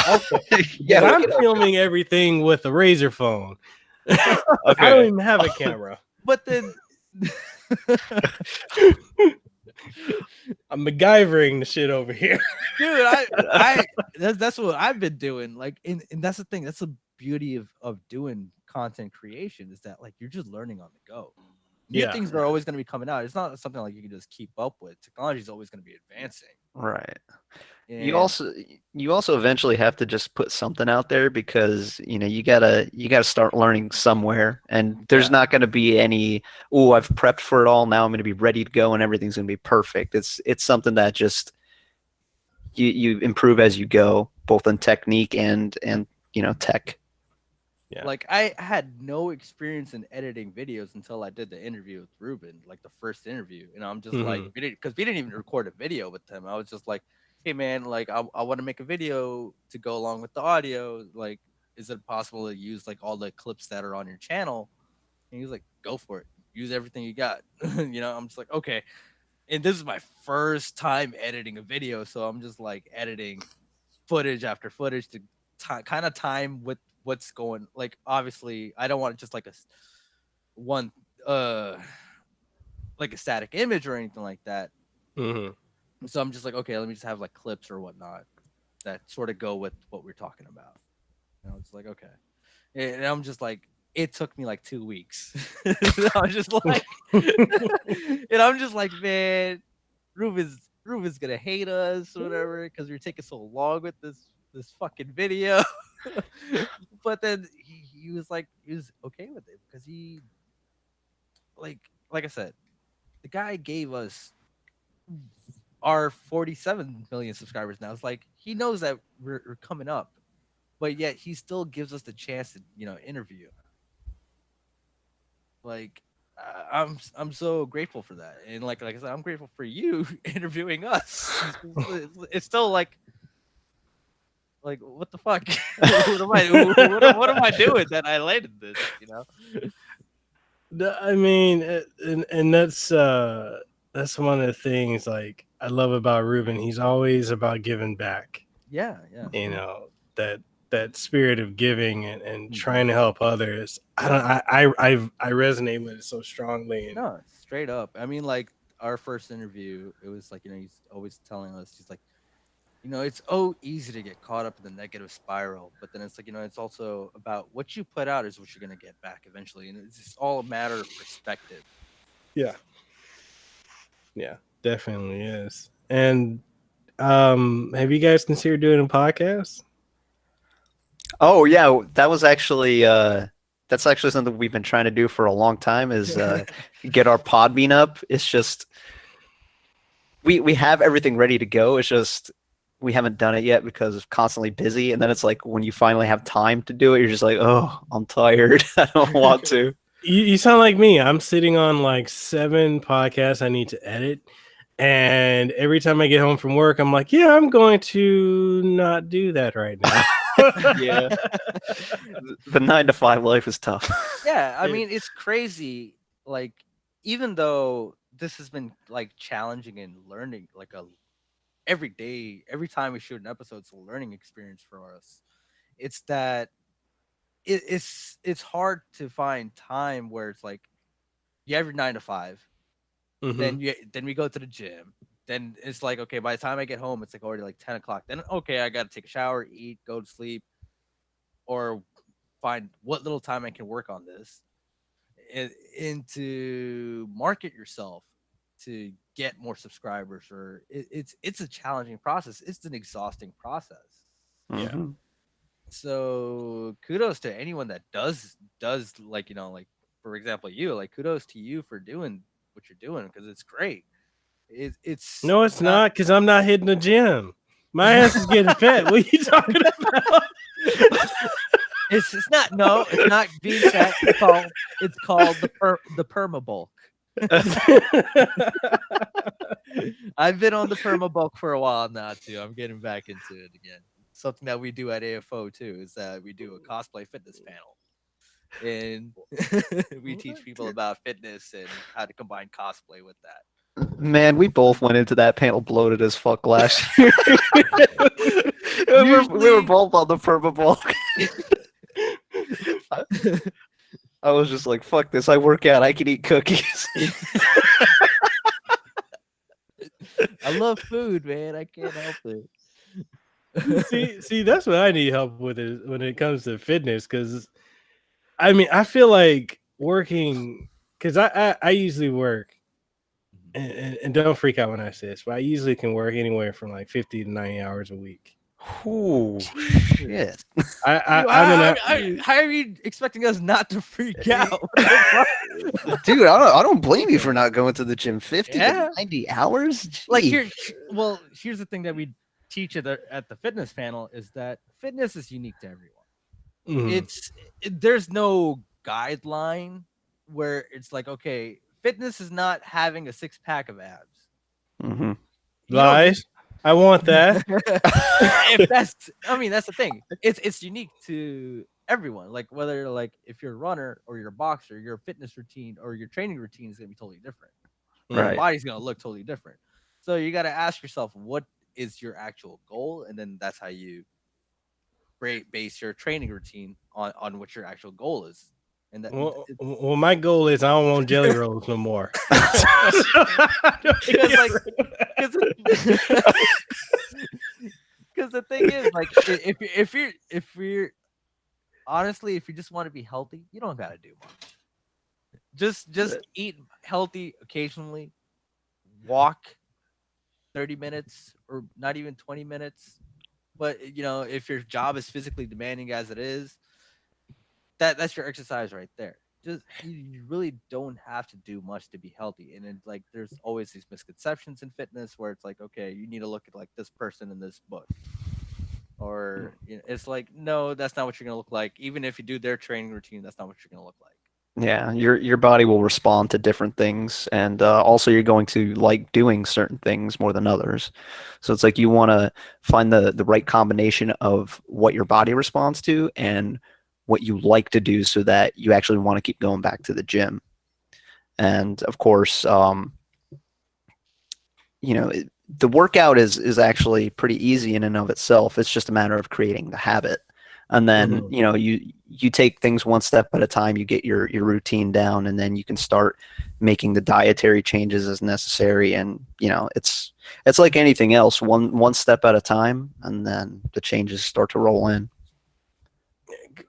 Yeah, I'm filming everything with a Razor phone. I don't even have a camera. But then I'm MacGyvering the shit over here. dude, that's what I've been doing. Like, and that's the thing. That's the beauty of doing content creation is that like you're just learning on the go. New things are always going to be coming out. It's not something like you can just keep up with. Technology is always going to be advancing. Right. And You also eventually have to just put something out there because you gotta start learning somewhere, and there's not gonna be any I've prepped for it all, now I'm gonna be ready to go and everything's gonna be perfect. It's something that just you improve as you go, both in technique and tech. Yeah. Like I had no experience in editing videos until I did the interview with Ruben, like the first interview, and I'm just like, we didn't even record a video with him. I was just like, hey man, like I want to make a video to go along with the audio. Like, is it possible to use like all the clips that are on your channel? And he was like, go for it. Use everything you got. I'm just like, okay. And this is my first time editing a video, so I'm just like editing footage after footage to kind of time with what's going. Like, obviously, I don't want just like like a static image or anything like that. So I'm just like, okay, let me just have like clips or whatnot that sort of go with what we're talking about. It's like, okay. And I'm just like, it took me like 2 weeks. I'm just like, and I'm just like, man, Ruben's gonna hate us or whatever because we're taking so long with this fucking video. But then he was okay with it because he like I said, the guy gave us our 47 million subscribers now. It's like he knows that we're coming up, but yet he still gives us the chance to interview. Like I'm so grateful for that, and like I said, I'm grateful for you interviewing us. It's still like what the fuck? what am I doing that I landed this? I mean, and that's one of the things like I love about Ruben. He's always about giving back. Yeah. That spirit of giving and trying to help others. I resonate with it so strongly. No, straight up. I mean, like our first interview, it was like he's always telling us, he's like, it's so easy to get caught up in the negative spiral, but then it's like, it's also about what you put out is what you're going to get back eventually. And it's just all a matter of perspective. Yeah, definitely is. And have you guys considered doing a podcast? Oh yeah, that was actually that's actually something we've been trying to do for a long time is get our Podbean up. It's just we have everything ready to go. It's just we haven't done it yet because it's constantly busy. And then it's like when you finally have time to do it, you're just like, oh, I'm tired. I don't want to. You sound like me. I'm sitting on like 7 podcasts I need to edit. And every time I get home from work, I'm like, yeah, I'm going to not do that right now. Yeah. The 9 to 5 life is tough. Yeah, I mean, it's crazy. Like, even though this has been like challenging and learning, like every day, every time we shoot an episode, it's a learning experience for us. It's that it's hard to find time where it's like you have your 9 to 5, Mhm. then we go to the gym. Then it's like, okay, by the time I get home, it's like already like 10 o'clock. Then okay, I gotta take a shower, eat, go to sleep, or find what little time I can work on this and to market yourself to get more subscribers. Or it's a challenging process. It's an exhausting process. Yeah. Mhm. So kudos to anyone that does like, like, for example, you, like, kudos to you for doing what you're doing, because it's great. It's No, it's not, because I'm not hitting the gym. My ass is getting fat. What are you talking about? it's not, no, it's not being fat. It's called the perma bulk. I've been on the perma bulk for a while now too. I'm getting back into it again. Something that we do at AFO too is that we do a cosplay fitness panel, and we teach people about fitness and how to combine cosplay with that. Man, we both went into that panel bloated as fuck last year. we were both on the purple bulk. I was just like, fuck this. I work out. I can eat cookies. I love food, man. I can't help it. see, that's what I need help with is when it comes to fitness. Because I mean, I feel like working, because I usually work, and don't freak out when I say this, but I usually can work anywhere from like 50 to 90 hours a week. Ooh, shit. How are you expecting us not to freak out? Dude, I don't blame you for not going to the gym 50 Yeah. to 90 hours. Like, Gee. here's the thing that we teach at the fitness panel is that fitness is unique to everyone. Mhm. There's no guideline where it's like, okay, fitness is not having a 6-pack of abs. Mhm. You don't Lies. I want that. that's the thing. It's unique to everyone. Like, whether, like, if you're a runner or you're a boxer, your fitness routine or your training routine is gonna be totally different. Your Right. body's gonna look totally different. So you gotta ask yourself, what is your actual goal, and then that's how you base your training routine on what your actual goal is. And that Well, my goal is I don't want jelly rolls no more. Because the thing is, like, if you're honestly, if you just want to be healthy, you don't gotta do much. Just eat healthy occasionally, walk 30 minutes or not even 20 minutes. But if your job is physically demanding as it is, that's your exercise right there. Just you really don't have to do much to be healthy. And then, like, there's always these misconceptions in fitness where it's like, okay, you need to look at like this person in this book. Or it's like, no, that's not what you're gonna look like. Even if you do their training routine, that's not what you're gonna look like. Yeah, your body will respond to different things, and also you're going to like doing certain things more than others. So it's like you want to find the right combination of what your body responds to and what you like to do, so that you actually want to keep going back to the gym. And of course, the workout is actually pretty easy in and of itself. It's just a matter of creating the habit. And then, Mhm. you take things one step at a time, you get your routine down, and then you can start making the dietary changes as necessary. And, it's like anything else, one step at a time, and then the changes start to roll in.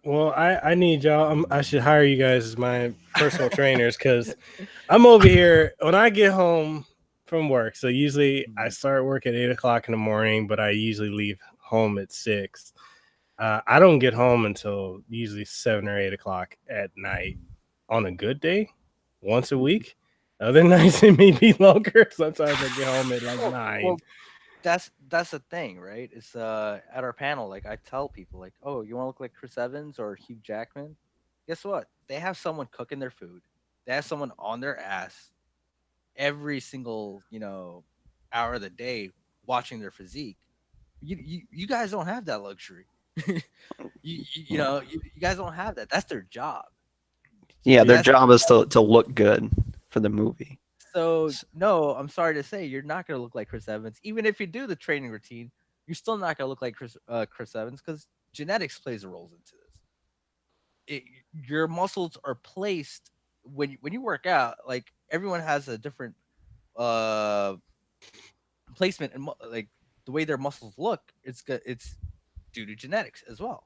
Well, I need y'all. I should hire you guys as my personal trainers, because I'm over here when I get home from work. So usually I start work at 8 o'clock in the morning, but I usually leave home at 6. I don't get home until usually 7 or 8 o'clock at night on a good day, once a week. Other nights it may be longer. Sometimes I get home at like Well, 9. well, that's the thing, right? It's at our panel, like I tell people, like, oh, you want to look like Chris Evans or Hugh Jackman? Guess what? They have someone cooking their food. They have someone on their ass every single hour of the day watching their physique. You guys don't have that luxury. You guys don't have that. That's their job. Yeah, their That's job is to look good for the movie. so no. I'm sorry to say, you're not gonna look like Chris Evans. Even if you do the training routine, you're still not gonna look like Chris Evans because genetics plays a role into this. Your muscles are placed when you work out. Like everyone has a different uh placement and like the way their muscles look. It's due to genetics as well.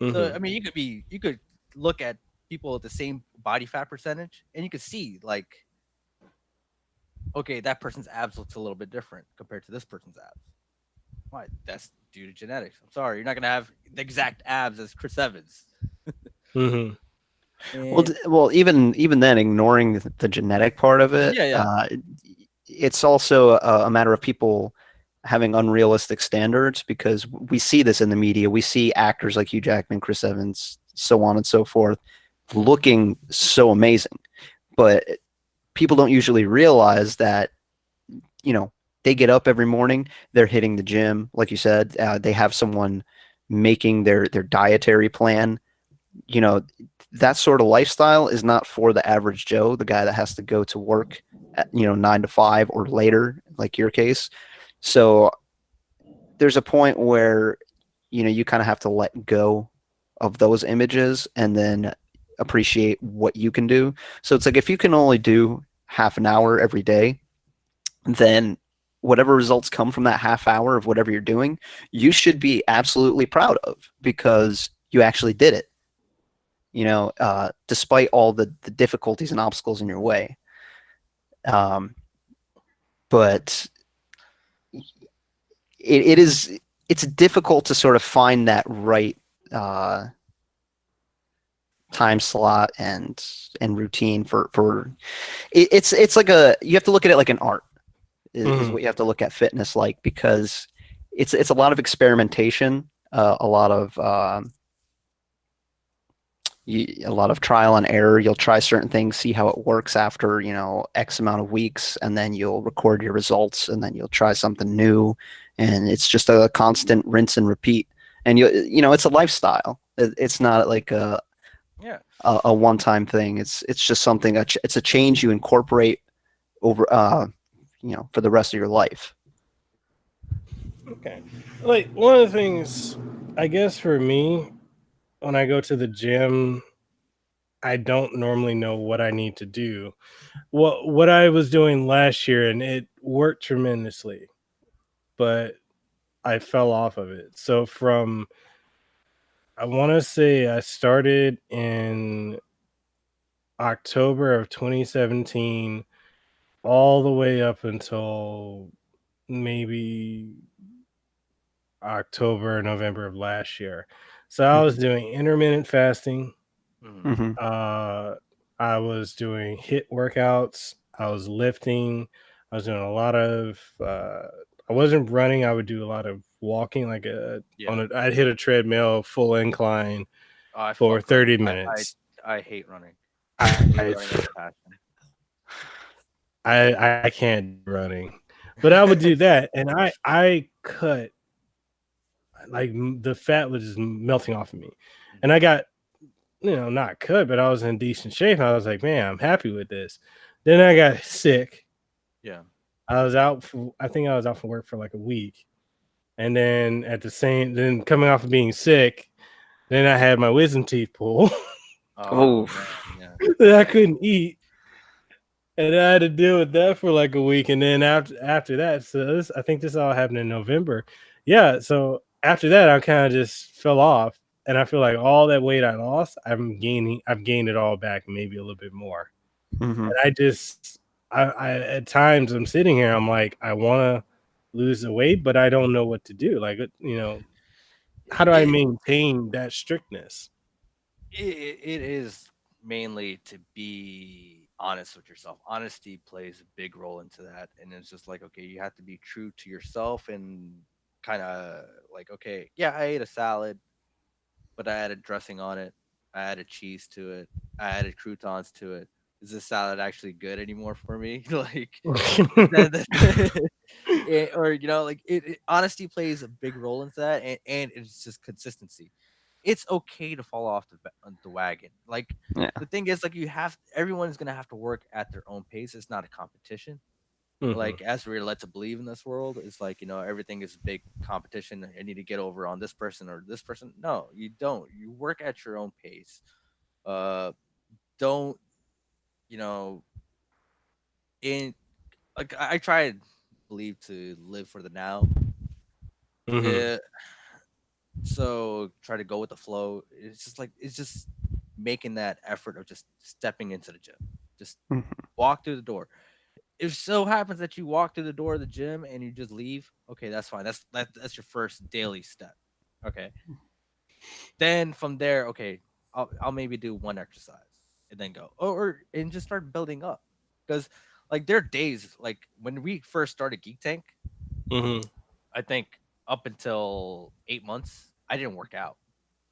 So I mean, you could look at people with the same body fat percentage, and you could see like, okay, that person's abs looks a little bit different compared to this person's abs. Why? That's due to genetics. I'm sorry, you're not gonna have the exact abs as Chris Evans. Mm-hmm. Well, even then, ignoring the genetic part of it, Yeah. it's also a matter of people having unrealistic standards because we see this in the media. We see actors like Hugh Jackman, Chris Evans, so on and so forth, looking so amazing, but people don't usually realize that they get up every morning, they're hitting the gym, like you said, they have someone making their dietary plan. That sort of lifestyle is not for the average Joe, the guy that has to go to work at 9 to 5 or later, like your case. So there's a point where you kind of have to let go of those images and then appreciate what you can do. So it's like if you can only do half an hour every day, then whatever results come from that half hour of whatever you're doing, you should be absolutely proud of because you actually did it. Despite all the difficulties and obstacles in your way. But it's difficult to sort of find that right time slot and routine for it's like you have to look at it like an art is what you have to look at fitness like, because it's a lot of experimentation, a lot of trial and error. You'll try certain things, see how it works after X amount of weeks, and then you'll record your results, and then you'll try something new, and it's just a constant rinse and repeat. And it's a lifestyle. It's not like a one-time thing. It's just something. It's a change you incorporate over for the rest of your life. Okay, like one of the things I guess for me, when I go to the gym, I don't normally know what I need to do. What I was doing last year, and it worked tremendously, but I fell off of it. So I want to say I started in October of 2017 all the way up until maybe October, November of last year. So I was doing intermittent fasting. Mm-hmm. I was doing HIIT workouts. I was lifting. I was doing a lot of. I wasn't running. I would do a lot of walking, like I'd hit a treadmill full incline for 30 minutes. I hate running. I can't do running, but I would do that, and I cut like the fat was just melting off of me, and I got not cut, but I was in decent shape. And I was like, man, I'm happy with this. Then I got sick. Yeah, I was out. I think I was out from work for like a week, and then then coming off of being sick, then I had my wisdom teeth pulled. Oh, man, that I couldn't eat. And I had to deal with that for like a week. And then after that, so I think this all happened in November. Yeah. So after that, I kind of just fell off. And I feel like all that weight I lost, I've gained it all back, maybe a little bit more. Mm-hmm. And I at times I'm sitting here, I'm like, I want to lose the weight, but I don't know what to do. Like, how do I maintain that strictness? It is mainly to be honest with yourself. Honesty plays a big role into that, and it's just like, okay, you have to be true to yourself and kind of like, okay, yeah, I ate a salad, but I added dressing on it. I added cheese to it. I added croutons to it. Is this salad actually good anymore for me? Like, or like honesty plays a big role into that, and it's just consistency. It's okay to fall off the wagon. Like Yeah. the thing is, like everyone's gonna have to work at their own pace. It's not a competition. Mhm. Like as we're led to believe in this world, it's like everything is big competition. I need to get over on this person or this person. No, you don't. You work at your own pace. Don't you know in like I try to believe to live for the now. Mhm. Yeah, so try to go with the flow. It's just making that effort of just stepping into the gym. Just Mhm. walk through the door. If so happens that you walk through the door of the gym and you just leave, okay, that's fine. That's your first daily step. Okay. Then from there, okay, I'll maybe do one exercise and then go. And just start building up. Because like there are days like when we first started Geek Tank, Mhm. I think up until 8 months, I didn't work out.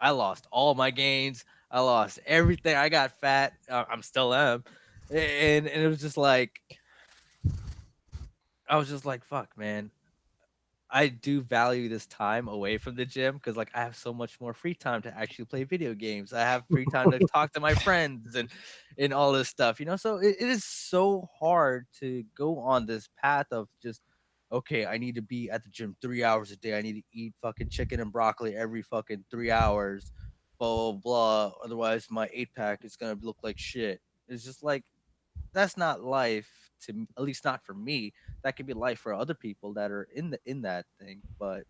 I lost all my gains. I lost everything. I got fat. I'm still am, and it was just like I was just like, fuck, man. I do value this time away from the gym because like I have so much more free time to actually play video games. I have free time to talk to my friends and all this stuff, So it is so hard to go on this path of just okay, I need to be at the gym 3 hours a day. I need to eat fucking chicken and broccoli every fucking 3 hours, blah blah blah. Otherwise, my 8 pack is gonna look like shit. It's just like that's not life at least not for me. That could be life for other people that are in that thing, but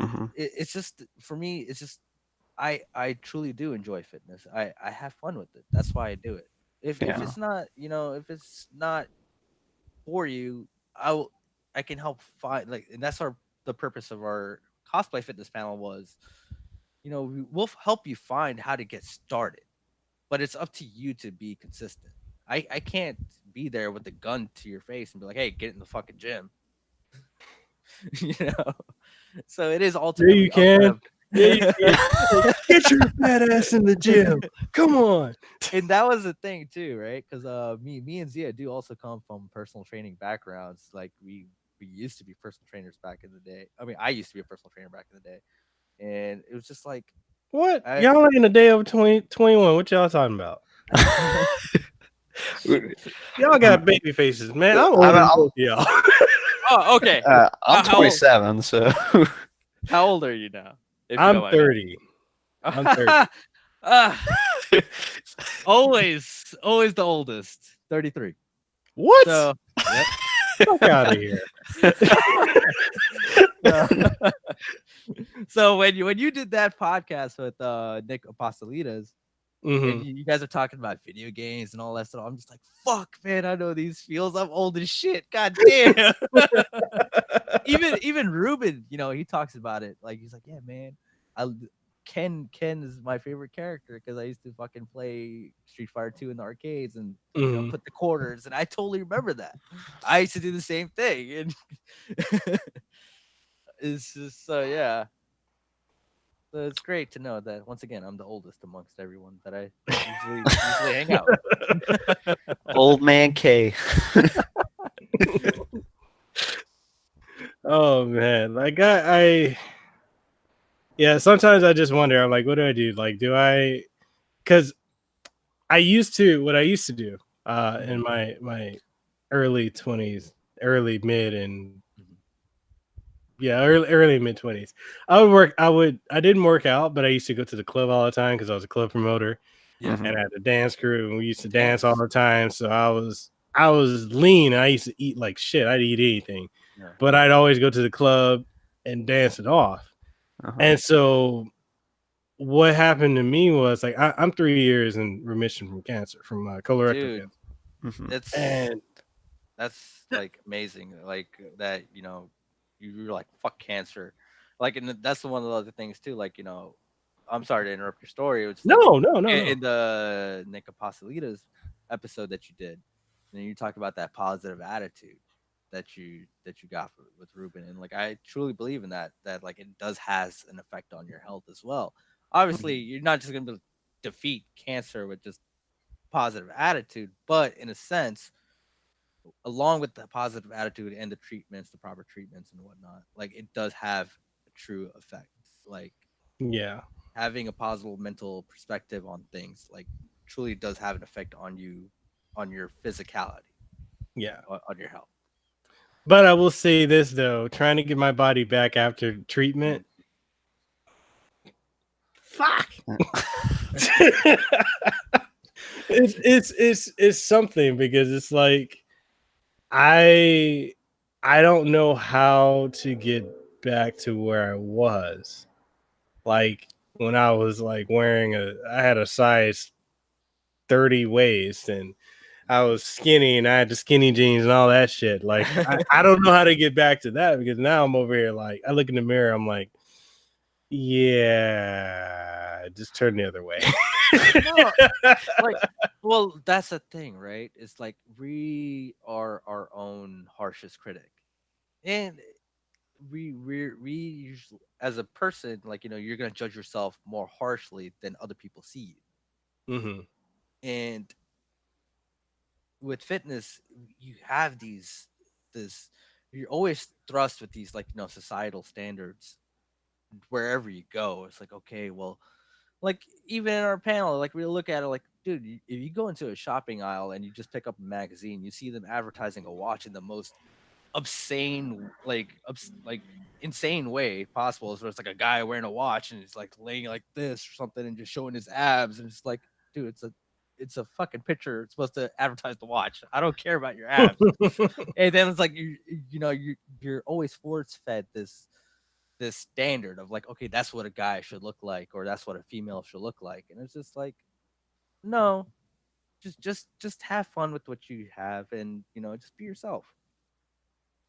Mhm. it's just for me. It's just I truly do enjoy fitness. I have fun with it. That's why I do it. If Yeah. it's not if it's not for you, I can help find like, and that's the purpose of our cosplay fitness panel was, we'll help you find how to get started, but it's up to you to be consistent. I can't be there with a gun to your face and be like, hey, get in the fucking gym. you know so it is Yeah, you ultimately up to can. them. Yeah, you can. Get your fat ass in the gym. Come on. And that was the thing too, right? Because me and Zia do also come from personal training backgrounds. Like we used to be personal trainers back in the day. I mean, I used to be a personal trainer back in the day, and it was just like What? I Y'all ain't in the day of 2021. What y'all talking about? Y'all got baby faces, man. I'm older than both of y'all. oh, okay. I'm How old? 27, so How old are you now? If you don't I'm mind 30. I'm 30. asking. Always the oldest. 33. What? So, yep. Fuck out of here. So when you did that podcast with Nick Apostolitas, and Hmm. you guys are talking about video games and all that stuff, I'm just like, fuck, man, I know these feels. I'm old as shit. God damn. Even Ruben, he talks about it. Like he's like, yeah, man, I Ken is my favorite character because I used to fucking play Street Fighter 2 in the arcades and Hmm. put the quarters, and I totally remember that. I used to do the same thing, and it's just yeah. So it's great to know that once again I'm the oldest amongst everyone that I usually hang out with. old man K. Oh man, like I yeah. Sometimes I just wonder. I'm like, what do I do? Like, do I? Because what I used to do in Mhm, my early 20s, early mid and mhm. yeah, early mid 20s. I didn't work out, but I used to go to the club all the time because I was a club promoter Yeah, Mhm. and I had a dance crew and we used to dance all dance. the time. So I was lean. I used to eat like shit. I'd eat anything, Yeah, but I'd always go to the club and dance it off. Uh-huh. And so what happened to me was like I'm 3 years in remission from cancer, from colorectal dude, cancer, Mhm. it's and that's like amazing. Like that, you're like fuck cancer. Like, and that's one of the other things too. Like, I'm sorry to interrupt your story. It was like no, no, no, in no. the Nick Apostolitas, episode that you did, and you talk about that positive attitude that you got with Ruben, and like I truly believe in that like it does has an effect on your health as well. Obviously, you're not just gonna defeat cancer with just positive attitude, but in a sense, along with the positive attitude and the treatments, the proper treatments and whatnot, like it does have a true effect. Like Yeah. having a positive mental perspective on things, like truly does have an effect on you, on your physicality, Yeah. on your health. But I will say this though, trying to get my body back after treatment. Fuck. It's something because it's like I don't know how to get back to where I was. Like when I was like I had a size 30 waist and I was skinny and I had the skinny jeans and all that shit. Like I don't know how to get back to that because now I'm over here like I look in the mirror, I'm like, yeah, just turn the other way. No, like, well, that's the thing, right? It's like we are our own harshest critic, and we usually, as a person, like you're gonna judge yourself more harshly than other people see you. Mm-hmm. And with fitness, you have this you're always thrust with these like societal standards wherever you go. It's like, okay, well, like even in our panel, like we look at it like, dude, if you go into a shopping aisle and you just pick up a magazine, you see them advertising a watch in the most obscene, like insane way possible. So it's like a guy wearing a watch and he's like laying like this or something and just showing his abs, and it's like, dude, it's a fucking picture. It's supposed to advertise the watch. I don't care about your abs. And then it's like you're always force fed this standard of like, okay, that's what a guy should look like, or that's what a female should look like, and it's just like, no, just have fun with what you have, and just be yourself.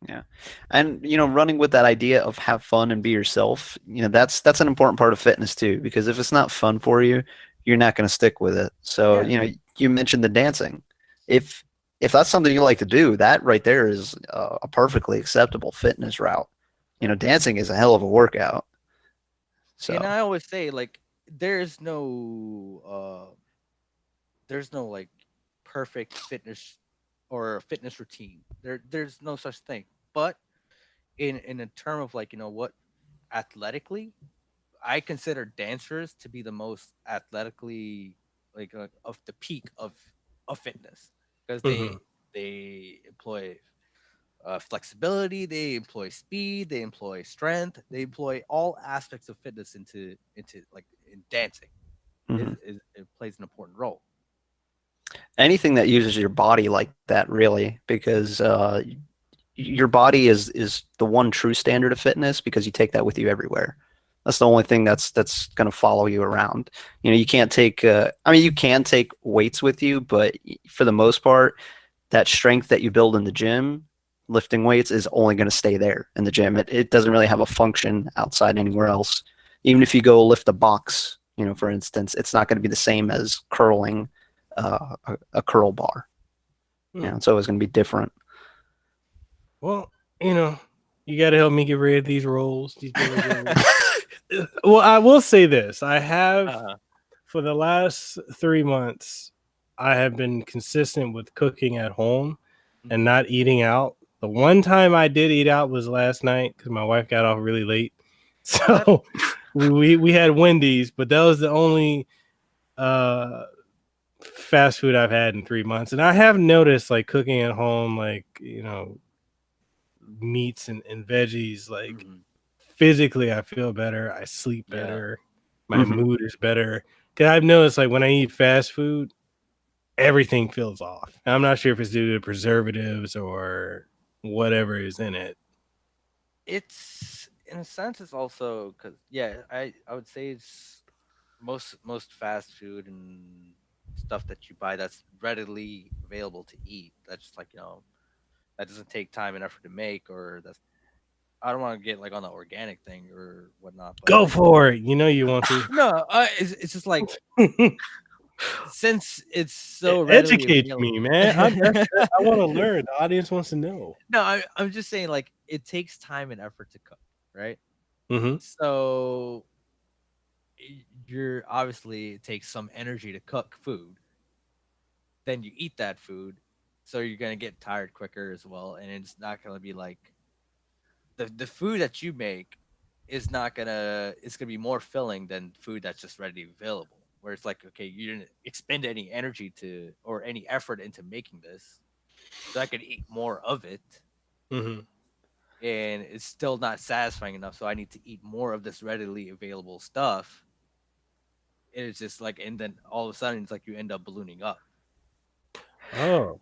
Yeah. And running with that idea of have fun and be yourself, that's an important part of fitness too, because if it's not fun for you, you're not going to stick with it. So, Yeah. You mentioned the dancing. If that's something you like to do, that right there is a perfectly acceptable fitness route. Dancing is a hell of a workout. So, And I always say, like, there's no like perfect fitness or fitness routine. There's no such thing. But in a term of like, what, athletically, I consider dancers to be the most athletically, like, of the peak of fitness, because Mm-hmm. they employ flexibility, they employ speed, they employ strength, they employ all aspects of fitness into like in dancing. mhm. It plays an important role. Anything that uses your body like that, really, because your body is the one true standard of fitness, because you take that with you everywhere. That's the only thing that's going to follow you around. You can't take. You can take weights with you, but for the most part, that strength that you build in the gym, lifting weights, is only going to stay there in the gym. It doesn't really have a function outside anywhere else. Even if you go lift a box, for instance, it's not going to be the same as curling a curl bar. It's always going to be different. Well, you got to help me get rid of these rolls. Well, I will say this. I have, for the last 3 months, I have been consistent with cooking at home and not eating out. The one time I did eat out was last night because my wife got off really late. So we had Wendy's, but that was the only fast food I've had in 3 months. And I have noticed, like, cooking at home, like, meats and veggies, like, physically I feel better. I sleep better. My mood is better. Because I've noticed, like, when I eat fast food, everything feels off. And I'm not sure if it's due to preservatives or whatever is in it. It's, in a sense, it's also because, I would say it's most fast food and stuff that you buy that's readily available to eat. That's just like, that doesn't take time and effort to make, or that's, I don't want to get like on the organic thing or whatnot. But Go like, for it. You know you want to. no, it's just like since it's so readily Educate available. me, man. I want to learn. The audience wants to know. No, I'm just saying, like, it takes time and effort to cook, right? Mm-hmm. So you're obviously, it takes some energy to cook food. Then you eat that food, so you're gonna get tired quicker as well, and it's not gonna be like the food that you make is not gonna it's gonna be more filling than food that's just readily available. Where it's like, okay, you didn't expend any energy to or any effort into making this, so I could eat more of it, Mm-hmm. and it's still not satisfying enough. So I need to eat more of this readily available stuff. It's just like, and then all of a sudden, it's like you end up ballooning up. Oh.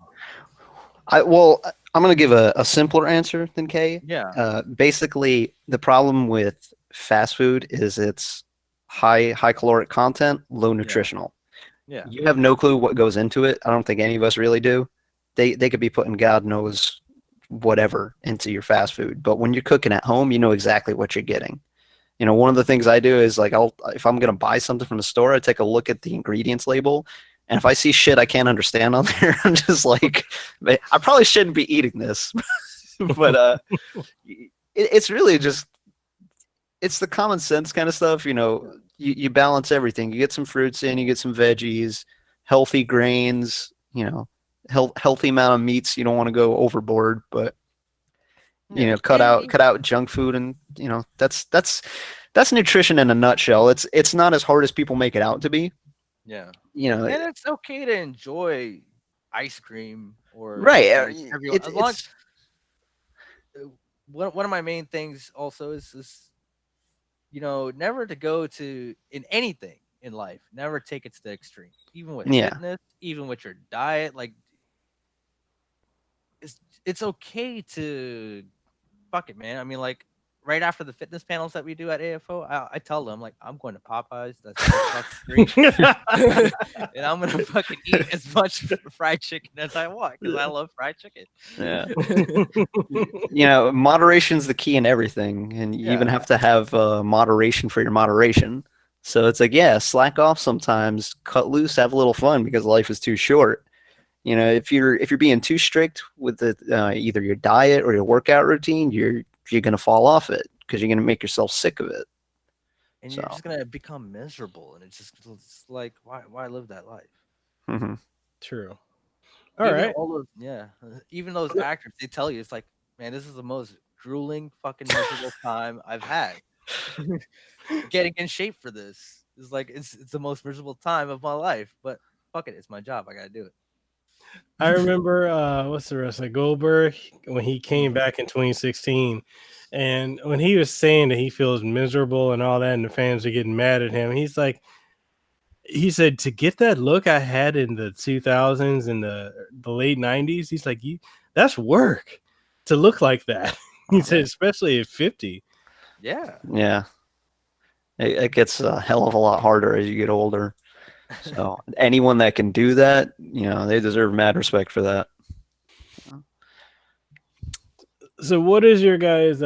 I'm gonna give a simpler answer than Kay. Yeah, Basically, the problem with fast food is it's high caloric content, low yeah, nutritional. yeah, You have no clue what goes into it. I don't think any of us really do. They could be putting God knows whatever into your fast food, but when you're cooking at home, you know exactly what you're getting. One of the things I do is like if I'm gonna buy something from the store, I take a look at the ingredients label, and if I see shit I can't understand on there, I'm just like, I probably shouldn't be eating this. But it's really just it's the common sense kind of stuff. You balance everything. You get some fruits in, you get some veggies, healthy grains. Healthy amount of meats. You don't want to go overboard, but yeah. cut out junk food, and that's nutrition in a nutshell. It's not as hard as people make it out to be. Yeah. You know, And it's okay to enjoy ice cream or right? like everyone, as long It's one of my main things also is never to go to in anything in life, never take it to the extreme. Even with yeah, fitness, even with your diet, like it's okay to fuck it, man. I mean, like right after the fitness panels that we do at AFO, I tell them like I'm going to Popeyes. That's right across the street, and I'm gonna fucking eat as much fried chicken as I want because I love fried chicken. yeah. Moderation's the key in everything, and you even Yeah, have to have moderation for your moderation. So it's like, yeah, slack off sometimes, cut loose, have a little fun because life is too short. If you're being too strict with either your diet or your workout routine, you're gonna fall off it because you're gonna make yourself sick of it. and you're So, just gonna become miserable, and it's like why live that life? mhm. True. All Even right. all those even those actors, they tell you it's like, man, this is the most grueling, fucking miserable time I've had. Getting in shape for this is like it's the most miserable time of my life, but fuck it, it's my job. I gotta do it. I remember what's the rest of Goldberg when he came Mm. back in 2016, and when he was saying that he feels miserable and all that, and the fans are getting mad at him, he said to get that look I had in the 2000s and the late 90s, he's like, that's work to look like that. He said, especially at 50. Yeah. Yeah, it gets a hell of a lot harder as you get older. So anyone that can do that, they deserve mad respect for that. So what is your guys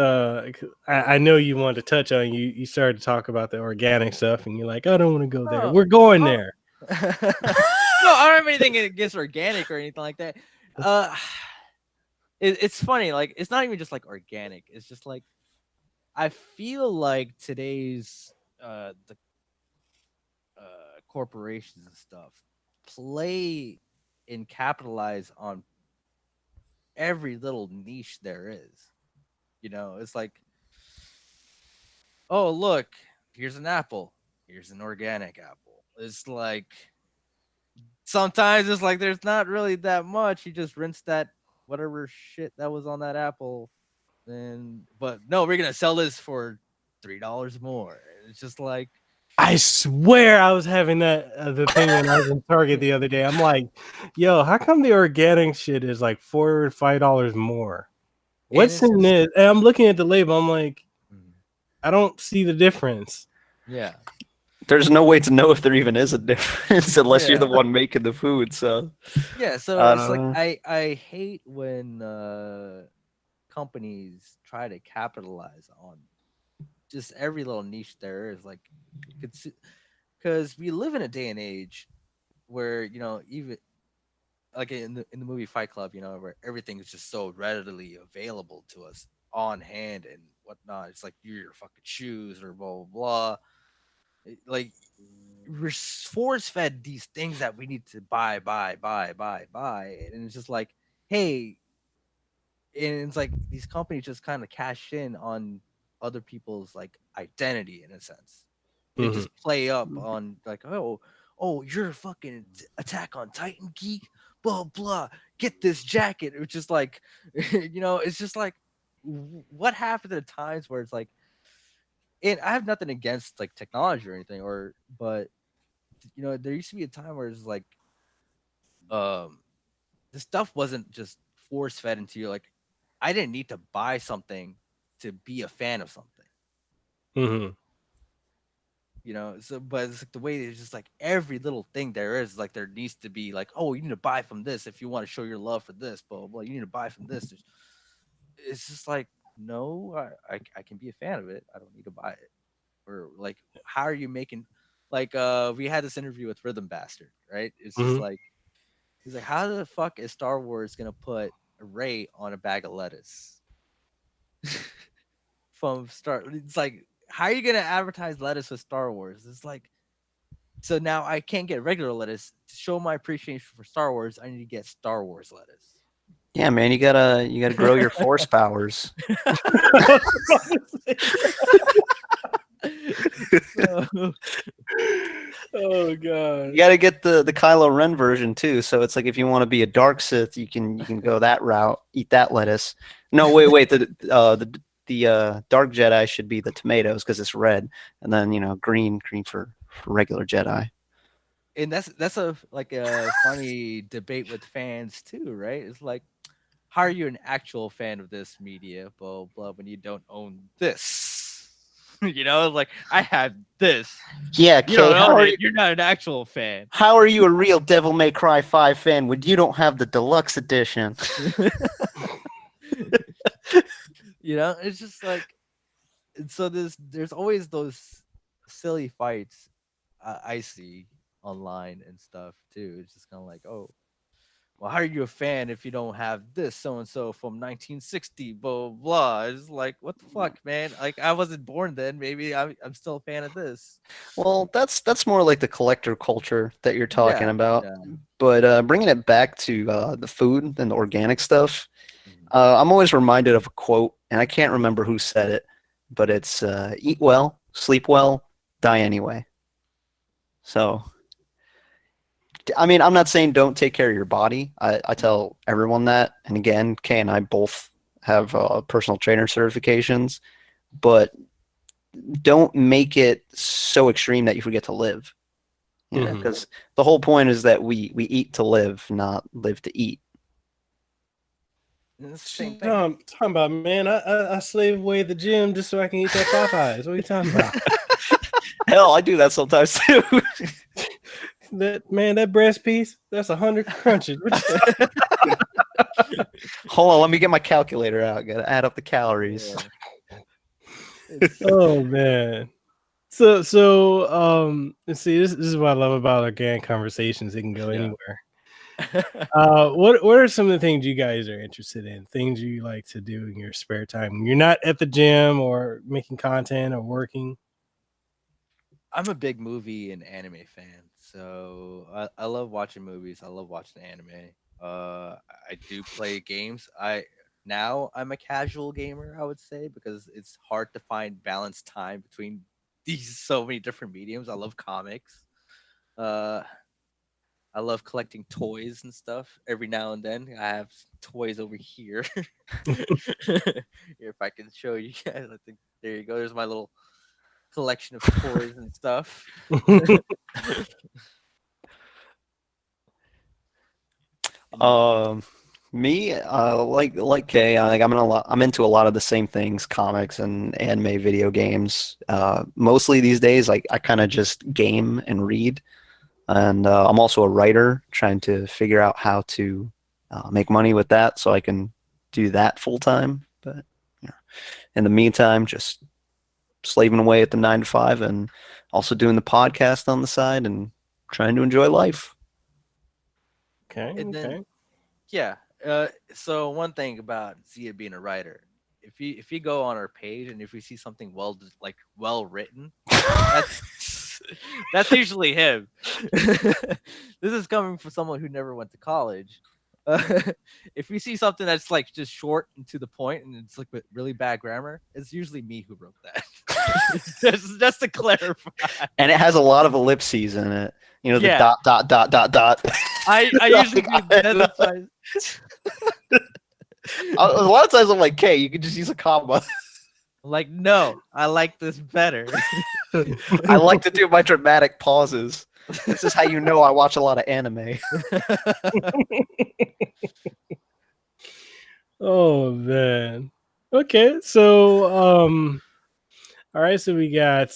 I know you wanted to touch on, you started to talk about the organic stuff and you're like, I don't want to go there. Oh, We're going oh. there. No, I don't have anything against organic or anything like that. It's funny, like it's not even just like organic. It's just like I feel like today's the corporations and stuff play and capitalize on every little niche there is. It's like, oh look, here's an apple, here's an organic apple. It's like sometimes it's like there's not really that much. You just rinse that whatever shit that was on that apple, and but no, we're gonna sell this for $3 more. It's just like, I swear I was having that the thing when I was in Target the other day. I'm like, yo, how come the organic shit is like $4 or $5 more? and What's it's in just this? And I'm looking at the label. I'm like, mm, I don't see the difference. yeah, There's no way to know if there even is a difference unless you're the yeah. one making the food. So Yeah, so I it's don't like know. I hate when companies try to capitalize on just every little niche there is. Like, because we live in a day and age where even like in the movie Fight Club, where everything is just so readily available to us on hand and whatnot. It's like your fucking shoes or blah blah blah. Like we're force fed these things that we need to buy, and it's just like, hey, and it's like these companies just kind of cash in on other people's like identity in a sense. They Mhm. just play up on like, oh, you're a fucking Attack on Titan geek, blah blah. Get this jacket, which is like, it's just like, what happened to the times where it's like, and I have nothing against like technology or anything, but there used to be a time where it's like, um, the stuff wasn't just force fed into you. Like, I didn't need to buy something to be a fan of something. Mhm. So but it's like the way it's just like every little thing there is like there needs to be like, oh, you need to buy from this if you want to show your love for this, blah blah. You need to buy from this. It's just like, no, I can be a fan of it. I don't need to buy it. Or like, how are you making, like, we had this interview with Rhythm Bastard, right? It's just Mhm. like, he's like, how the fuck is Star Wars gonna put a Ray on a bag of lettuce? From Star, it's like, how are you gonna advertise lettuce with Star Wars? It's like, so now I can't get regular lettuce to show my appreciation for Star Wars. I need to get Star Wars lettuce. Yeah, man, you gotta grow your force powers. So, Oh god. You gotta get the Kylo Ren version too. So it's like if you want to be a dark Sith, you can go that route. Eat that lettuce. No, wait. The dark Jedi should be the tomatoes because it's red, and then green for regular Jedi. and that's a like a funny debate with fans too, right? It's like, how are you an actual fan of this media, blah blah, when you don't own this? Like, I have this. Yeah, You don't Kay, own it. You're not an actual fan. how are you a real Devil May Cry 5 fan when you don't have the deluxe edition? It's just like, and so there's always those silly fights I see online and stuff too. It's just kind of like, oh, well, how are you a fan if you don't have this so and so from 1960? Blah blah. It's like, what the fuck, man? Like, I wasn't born then. Maybe I'm still a fan of this. Well, that's more like the collector culture that you're talking Yeah, about. yeah. But bringing it back to the food and the organic stuff, Mhm. I'm always reminded of a quote, and I can't remember who said it, but it's eat well, sleep well, die anyway. So, I mean, I'm not saying don't take care of your body. I tell everyone that. And again, Kay and I both have personal trainer certifications, but don't make it so extreme that you forget to live. Mhm. Because the whole point is that we eat to live, not live to eat. And it's the same Shit, thing. talking about, man, I slave away at the gym just so I can eat that Popeyes. What are you talking about? Hell, I do that sometimes too. that breast piece, that's 100 crunches. Hold on, let me get my calculator out. Gotta add up the calories. Yeah. Oh man. So let's see, this is what I love about organic conversations. They can go Yeah. anywhere. What are some of the things you guys are interested in? Things you like to do in your spare time when you're not at the gym or making content or working? I'm a big movie and anime fan, so I love watching movies. I love watching anime. I do play games. I'm a casual gamer, I would say, because it's hard to find balanced time between these so many different mediums. I love comics. Uh, I love collecting toys and stuff. Every now and then, I have toys over here. Here, if I can show you guys, I think there you go. There's my little collection of toys and stuff. Um, Me, like Kay, I'm into a lot of the same things, comics and anime, video games. Mostly these days, like I kind of just game and read, and I'm also a writer, trying to figure out how to make money with that, so I can do that full time. But in the meantime, just slaving away at the 9 to 5, and also doing the podcast on the side and trying to enjoy life. Okay. And Okay. then yeah. So one thing about Zia being a writer, if you go on our page and if we see something well written, that's that's usually him. This is coming from someone who never went to college. If we see something that's like just short and to the point and it's like with really bad grammar, it's usually me who wrote that. just to clarify. And it has a lot of ellipses in it. You know, the Yeah. dot, dot, dot, dot, dot. I usually do that's why- A lot of times I'm like, "Okay, you could just use a comma." like no, I like this better. I like to do my dramatic pauses. This is how you know I watch a lot of anime. Oh man. Okay, so all right, so we got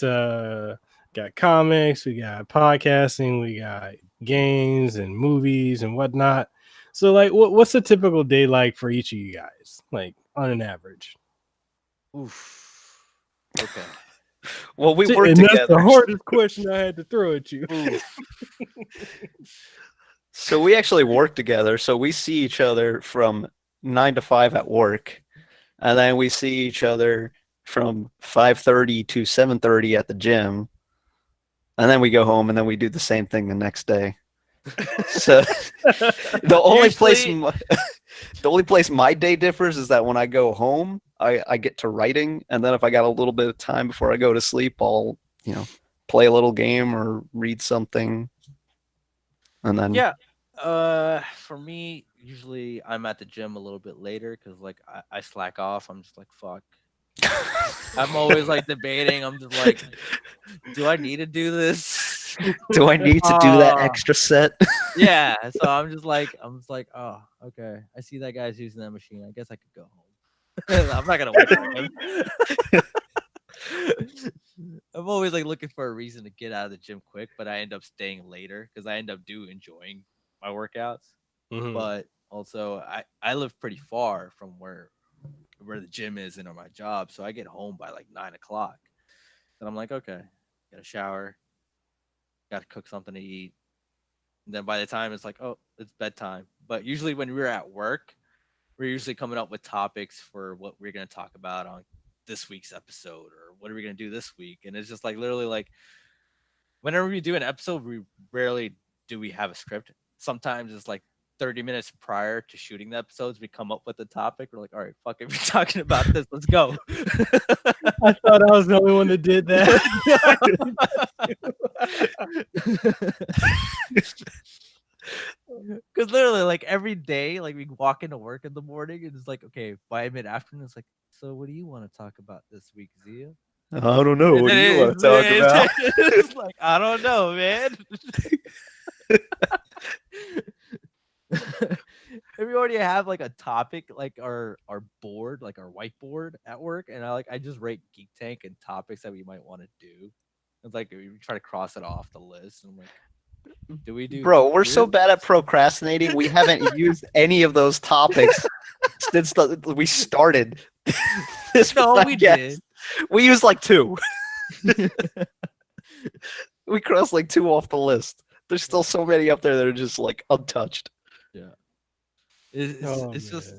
comics, we got podcasting, we got games and movies and whatnot. So like what's a typical day like for each of you guys? Like on an average. Oof. Okay. Well, we See, work and together. that's the hardest question I had to throw at you. So we actually work together. So we see each other from 9 to 5 at work, and then we see each other from 5:30 to 7:30 at the gym, and then we go home, and then we do the same thing the next day. So the only place Usually- the only place my day differs is that when I go home, I get to writing, and then if I got a little bit of time before I go to sleep, I'll play a little game or read something, and then Yeah. For me, usually I'm at the gym a little bit later because like I slack off. I'm just like fuck. I'm always like debating. I'm just like, do I need to do this? do I need to do that Ah. extra set? Yeah. So I'm just like, oh, okay. I see that guy's using that machine. I guess I could go home. I'm not gonna wait for him. I'm always like looking for a reason to get out of the gym quick, but I end up staying later because I end up enjoying my workouts. Mhm. But also I live pretty far from where the gym is and on my job, so I get home by like 9 o'clock. And I'm like, okay, got a shower, got to cook something to eat. And then by the time it's like, oh, it's bedtime. But usually when we're at work, we're usually coming up with topics for what we're going to talk about on this week's episode or what are we going to do this week. And it's just like literally like whenever we do an episode, we rarely do we have a script. Sometimes it's like 30 minutes prior to shooting the episodes, we come up with a topic. We're like, all right, fuck it, we're talking about this. Let's go. I thought I was the only one that did that. Because literally, like every day, like we walk into work in the morning, and it's like, okay, by mid afternoon, it's like, so what do you want to talk about this week, Zia? I don't know. And What do then you want to talk about? It's like, I don't know, man. If we already have like a topic, like our board, like our whiteboard at work, and I just rate Geek Tank and topics that we might want to do. It's like we try to cross it off the list. And I'm like, do we do? Bro, we're so this? bad at procrastinating. We haven't used any of those topics since we started. This No, we podcast. did. We used like 2. We crossed like 2 off the list. There's still so many up there that are just like untouched. Yeah. It's Oh, just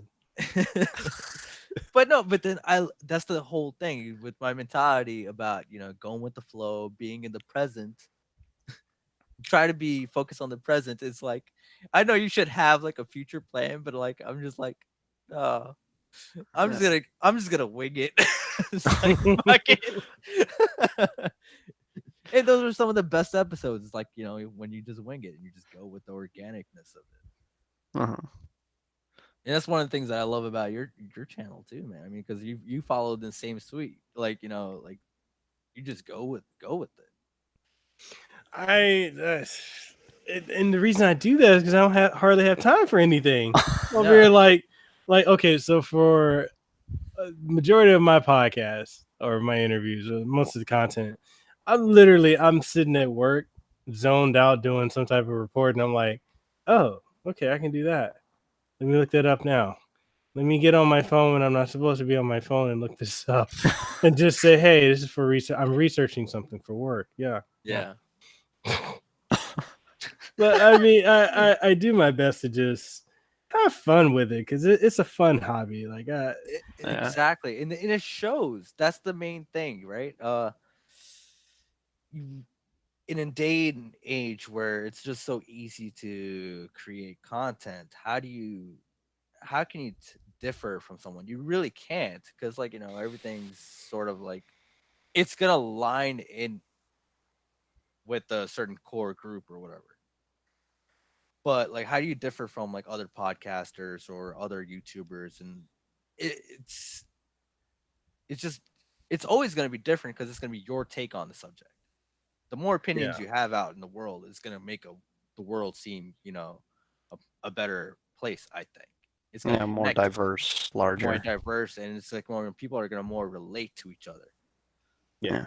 man. but then that's the whole thing with my mentality about, going with the flow, being in the present. Try to be focused on the present. It's like I know you should have like a future plan, but like I'm just like, oh, I'm just gonna wing it. It's like, fuck it. And those are some of the best episodes. It's like, when you just wing it and you just go with the organicness of it. Uh-huh. And that's one of the things that I love about your channel too, man. I mean, because you follow the same suite, like like you just go with it. And the reason I do that is because I don't hardly have time for anything. Over here, like okay, so for a majority of my podcasts or my interviews or most of the content, I'm sitting at work, zoned out doing some type of report, and I'm like, oh, okay, I can do that. Let me look that up now. Let me get on my phone when I'm not supposed to be on my phone and look this up and just say, hey, this is for research. I'm researching something for work. Yeah. Yeah. But I mean, I do my best to just have fun with it because it's a fun hobby. Like, Yeah. Exactly, and it shows. That's the main thing, right? You, in a day and age where it's just so easy to create content, how can you differ from someone? You really can't, because like everything's sort of like it's gonna line in with a certain core group or whatever. But like, how do you differ from like other podcasters or other YouTubers? And it, it's it's just it's always going to be different because it's going to be your take on the subject. The more opinions yeah, you have out in the world is going to make the world seem a better place. I think it's going to Yeah, more connect diverse, more larger. diverse, and it's like more people are going to more relate to each other. yeah,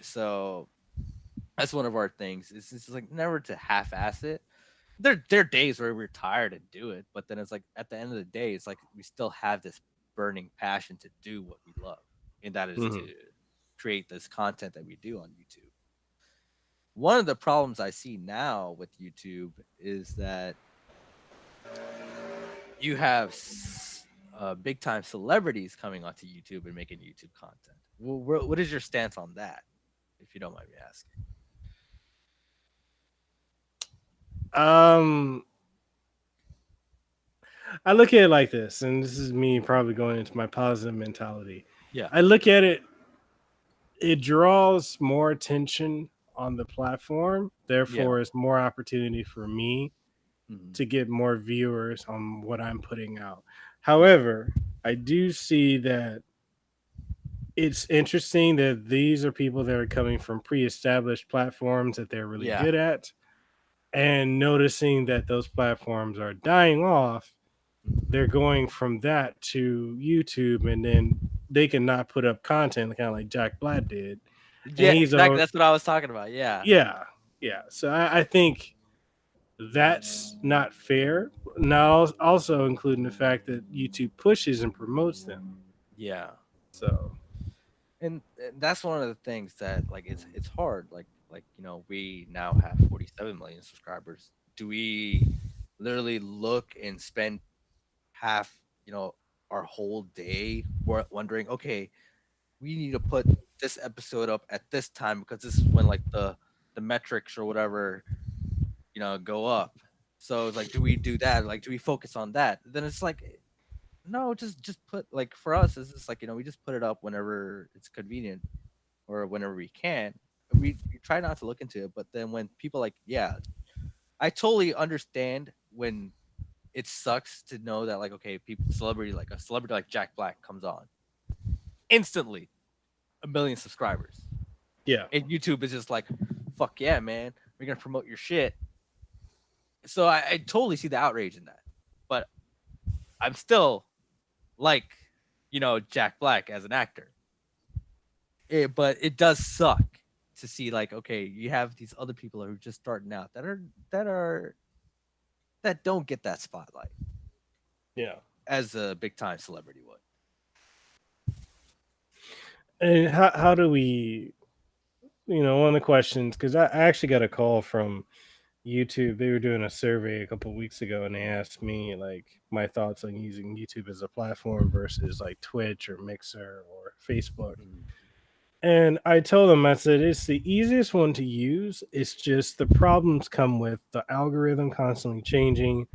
So that's one of our things. It's just like never to half-ass it. There are days where we're tired and do it, but then it's like at the end of the day, it's like we still have this burning passion to do what we love, and that is to hmm create this content that we do on YouTube. One of the problems I see now with YouTube is that you have big time celebrities coming onto YouTube and making YouTube content. What is your stance on that, if you don't mind me asking? Um, I look at it like this, and this is me probably going into my positive mentality. Yeah. I look at it; it draws more attention on the platform. Yeah. Therefore, it's more opportunity for me Mhm. to get more viewers on what I'm putting out. Yeah. However, I do see that it's interesting that these are people that are coming from pre-established platforms that they're really Yeah. good at, and noticing that those platforms are dying off. Mhm. They're going from that to YouTube, and then they can not put up content kind of like Jack Black did, and Yeah, he's exactly. a That's what I was talking about. Yeah. yeah, yeah. So I think that's not fair. Now, also including the fact that YouTube pushes and promotes them. Yeah. So And that's one of the things that like it's hard. Like we now have 47 million subscribers. Do we literally look and spend half our whole day wondering, okay, we need to put this episode up at this time because this is when like the metrics or whatever go up. So it's like, do we do that? Like, do we focus on that? Then it's like, no, just put, like, for us it's just like we just put it up whenever it's convenient or whenever we can. We try not to look into it, but then when people like, yeah, I totally understand when it sucks to know that, like, okay, people, a celebrity like Jack Black comes on instantly, 1 million subscribers, yeah, and YouTube is just like, fuck yeah, man, we're gonna promote your shit. So I totally see the outrage in that, but I'm still like, Jack Black as an actor. But it does suck to see, like, okay, you have these other people who are just starting out that don't get that spotlight yeah. as a big time celebrity would. And how do we, one of the questions, because I actually got a call from YouTube. They were doing a survey a couple of weeks ago, and they asked me like my thoughts on using YouTube as a platform versus like Twitch or Mixer or Facebook. Mm. And I told them, I said, it's the easiest one to use. It's just the problems come with the algorithm constantly changing,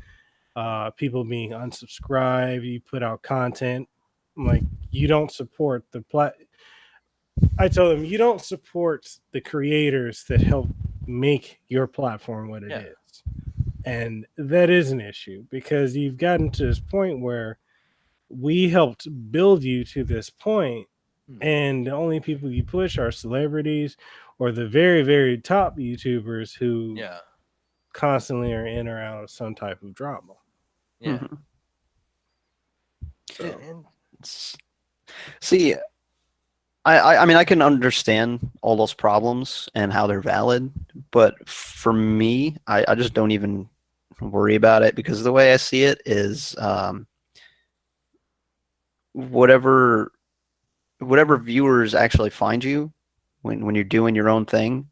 people being unsubscribed. You put out content, like you don't support the I told them you don't support the creators that help make your platform what it Yeah. is. And that is an issue because you've gotten to this point where we helped build you to this point, Hmm. and the only people you push are celebrities or the very, very top YouTubers who Yeah. constantly are in or out of some type of drama. Yeah. Mhm. So, And See, I mean, I can understand all those problems and how they're valid, but for me, I just don't even worry about it because the way I see it is whatever whatever viewers actually find you when you're doing your own thing,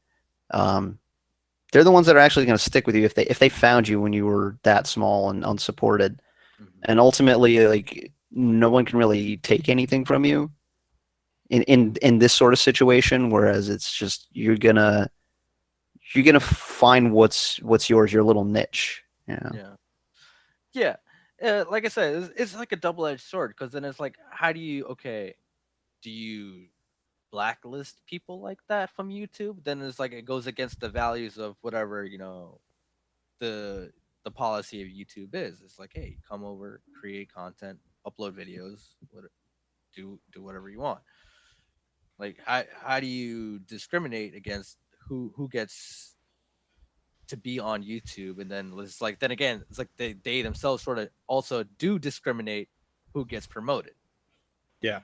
um, They're the ones that are actually going to stick with you if they found you when you were that small and unsupported. And ultimately, like, no one can really take anything from you in this sort of situation. Whereas it's just you're gonna find what's yours, your little niche. You know? Yeah. Like I said, it's like a double-edged sword because then it's like, how do you do you blacklist people like that from YouTube? Then it's like it goes against the values of whatever the policy of YouTube is. It's like, hey, come over, create content, upload videos, do whatever you want. Like, how do you discriminate against who gets to be on YouTube? And then it's like, then again, it's like they themselves sort of also do discriminate who gets promoted. Yeah.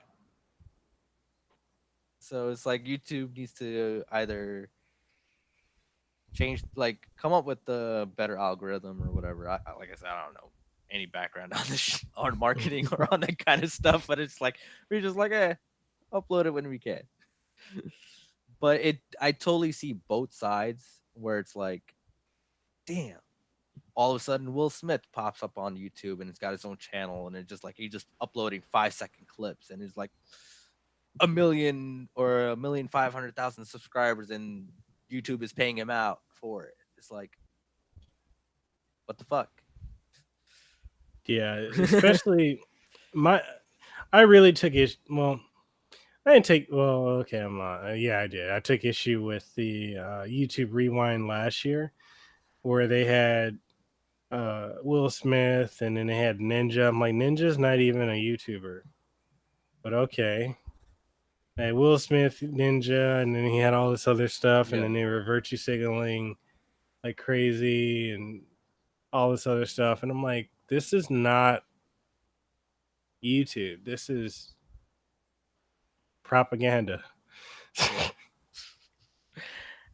So it's like YouTube needs to either change, like, come up with a better algorithm or whatever. Like I said, I don't know any background on this on marketing or on that kind of stuff, but it's like we're just like, upload it when we can. But I totally see both sides where it's like, damn, all of a sudden Will Smith pops up on YouTube and it's got his own channel and it's just like he's just uploading 5-second clips and it's like 1,000,000 or 1,500,000 subscribers and YouTube is paying him out for it. It's like, what the fuck? Yeah, especially I really took it. Well, I didn't take. Well, okay, I'm not. Yeah, I did. I took issue with the YouTube Rewind last year, where they had Will Smith, and then they had Ninja. I'm like, Ninja's not even a YouTuber, but okay. Hey, Will Smith, Ninja, and then he had all this other stuff, and then they were virtue signaling like crazy and all this other stuff, and I'm like, this is not YouTube. This is propaganda.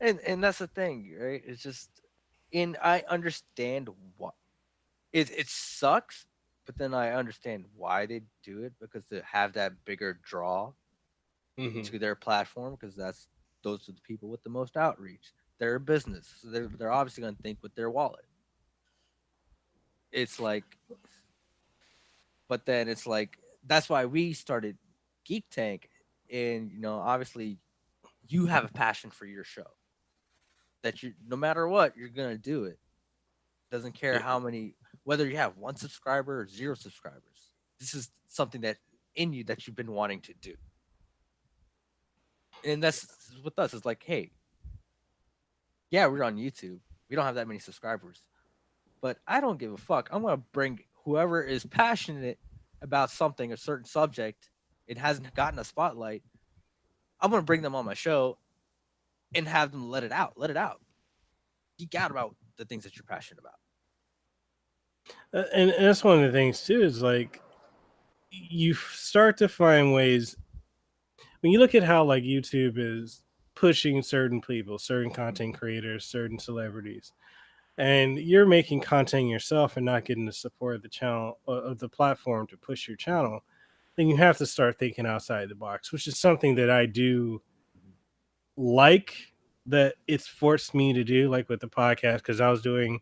And that's the thing, right? It's just, and I understand what it sucks, but then I understand why they do it, because to have that bigger draw to their platform, because those are the people with the most outreach. They're a business, so they're obviously going to think with their wallet. It's like, but then it's like, that's why we started Geek Tank, and obviously you have a passion for your show that you, no matter what, you're gonna do it. Doesn't care how many, whether you have 1 subscriber or 0 subscribers. This is something that in you that you've been wanting to do. And that's with us. It's like, hey, yeah, we're on YouTube. We don't have that many subscribers, but I don't give a fuck. I'm gonna bring whoever is passionate about something, a certain subject, it hasn't gotten a spotlight. I'm gonna bring them on my show and have them let it out. Let it out. Geek out about the things that you're passionate about. And that's one of the things too, is like you start to find ways when you look at how like YouTube is pushing certain people, certain content creators, certain celebrities, and you're making content yourself and not getting the support of the channel of the platform to push your channel, then you have to start thinking outside the box, which is something that I do like, that it's forced me to do, like with the podcast, because I was doing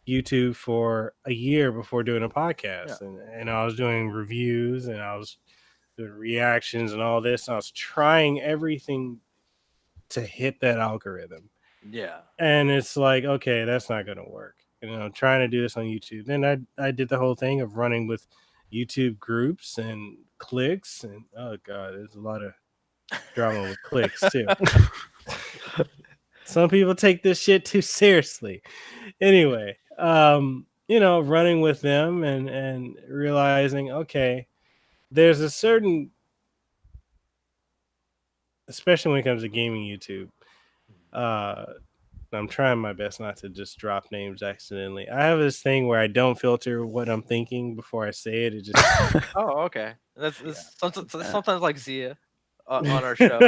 YouTube for a year before doing a podcast, and I was doing reviews and I was doing reactions and all this, and I was trying everything to hit that algorithm. Yeah. And it's like, okay, that's not going to work. Trying to do this on YouTube. Then I did the whole thing of running with YouTube groups and clicks, and oh god, there's a lot of drama with clicks too. Some people take this shit too seriously. Anyway, running with them and realizing, okay, there's a certain, especially when it comes to gaming YouTube, I'm trying my best not to just drop names accidentally. I have this thing where I don't filter what I'm thinking before I say it. It just Oh, okay. That's sometimes like Zia on our show.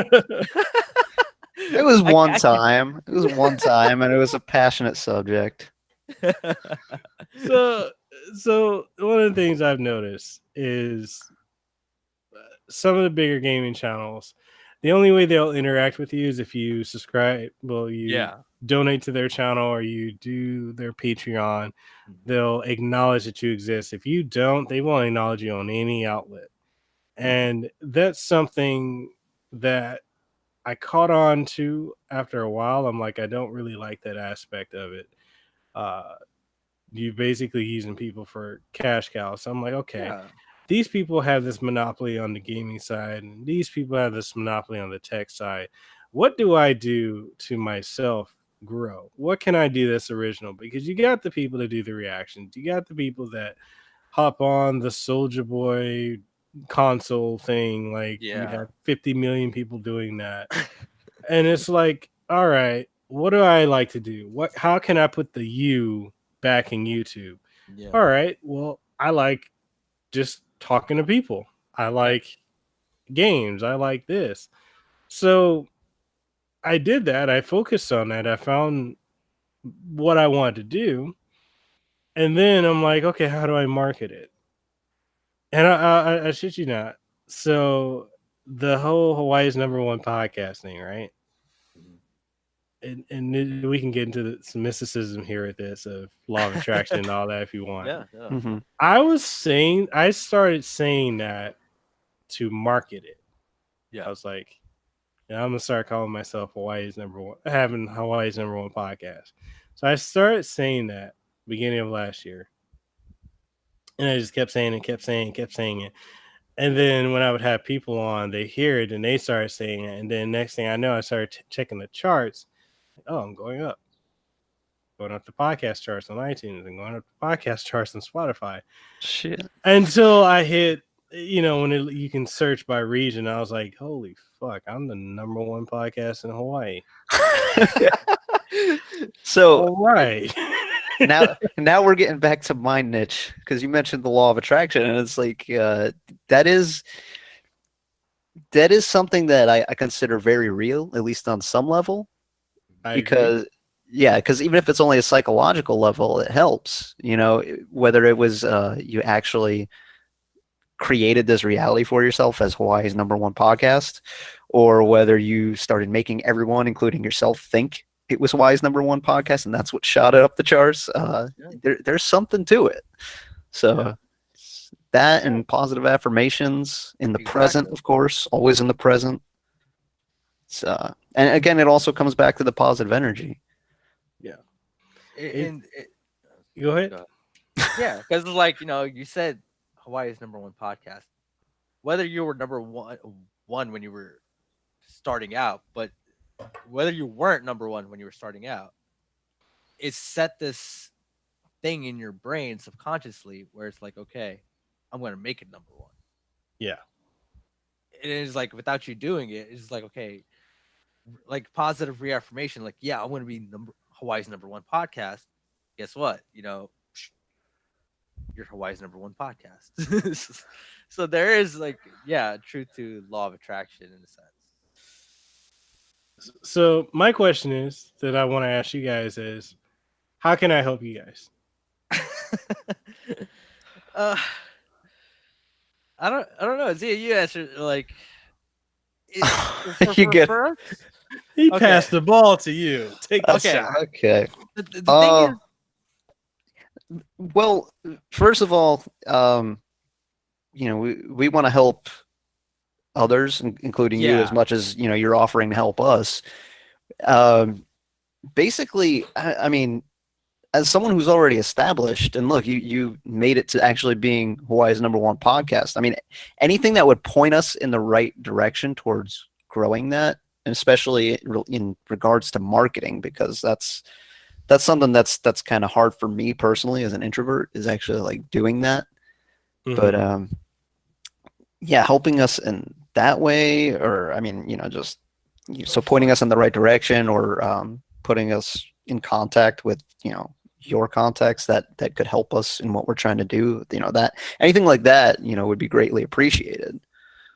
It was one time. It was one time, and it was a passionate subject. So one of the things I've noticed is some of the bigger gaming channels, the only way they'll interact with you is if you subscribe. Well, you Yeah. donate to their channel or you do their Patreon. Mhm. They'll acknowledge that you exist. If you don't, they won't acknowledge you on any outlet. And that's something that I caught on to after a while. I'm like, I don't really like that aspect of it. You basically using people for cash cows. So I'm like, okay, Yeah. these people have this monopoly on the gaming side, and these people have this monopoly on the tech side. What do I do to myself grow? What can I do that's original? Because you got the people that do the reactions, you got the people that hop on the Soldier Boy console thing, like you Yeah. have 50 million people doing that. And it's like, all right, what do I like to do? How can I put the you back in YouTube? Yeah. All right, well, I like just talking to people. I like games. I like this. So I did that. I focused on that. I found what I wanted to do. And then I'm like, okay, how do I market it? And I shit you not. So the whole Hawaii's number one podcast thing, right? Mhm. And then we can get into some mysticism here at this of law of attraction and all that if you want. Yeah. Yeah. Mm-hmm. I started saying that to market it. Yeah. I was like, yeah, I'm gonna start calling myself Hawaii's number one, having Hawaii's number one podcast. So I started saying that beginning of last year, and I just kept saying it, kept saying it, kept saying it. And then when I would have people on, they hear it and they started saying it. And then next thing I know, I started checking the charts. Oh, I'm going up the podcast charts on iTunes and going up the podcast charts on Spotify Shit. until I hit, when you can search by region. I was like, holy fuck, I'm the number one podcast in Hawaii. So All right. now we're getting back to my niche because you mentioned the law of attraction, and it's like that is something that I consider very real, at least on some level. I Because because even if it's only a psychological level, it helps. Whether it was you actually created this reality for yourself as Hawaii's number one podcast, or whether you started making everyone, including yourself, think it was Hawaii's number one podcast, and that's what shot it up the charts. There's something to it. So that and positive affirmations in the present, of course, always in the present. So, and again, it also comes back to the positive energy. Yeah. And Go ahead. yeah, because like you said, Hawaii's number one podcast. Whether you were number one when you were starting out, but whether you weren't number one when you were starting out, it set this thing in your brain subconsciously where it's like, okay, I'm going to make it number one. Yeah. It is like without you doing it, it's like, okay, like positive reaffirmation, like, yeah, I'm going to be Hawaii's number one podcast. Guess what? You're Hawaii's number one podcast. So there is like, truth to law of attraction in a sense. So my question is that I want to ask you guys is, how can I help you guys? I don't know. Zia, you answer like You get for us? He Okay. passed the ball to you. Take the Okay. shot. okay. The thing is, Well, first of all, we want to help others, including you, as much as you're offering to help us. Basically, I mean, as someone who's already established, and look, you made it to actually being Hawaii's number one podcast. I mean, anything that would point us in the right direction towards growing that, and especially in regards to marketing, because that's something that's kind of hard for me personally as an introvert, is actually like doing that. Mhm. But helping us in that way, or I mean, just so pointing us in the right direction, or putting us in contact with your contacts that could help us in what we're trying to do. That anything like that would be greatly appreciated.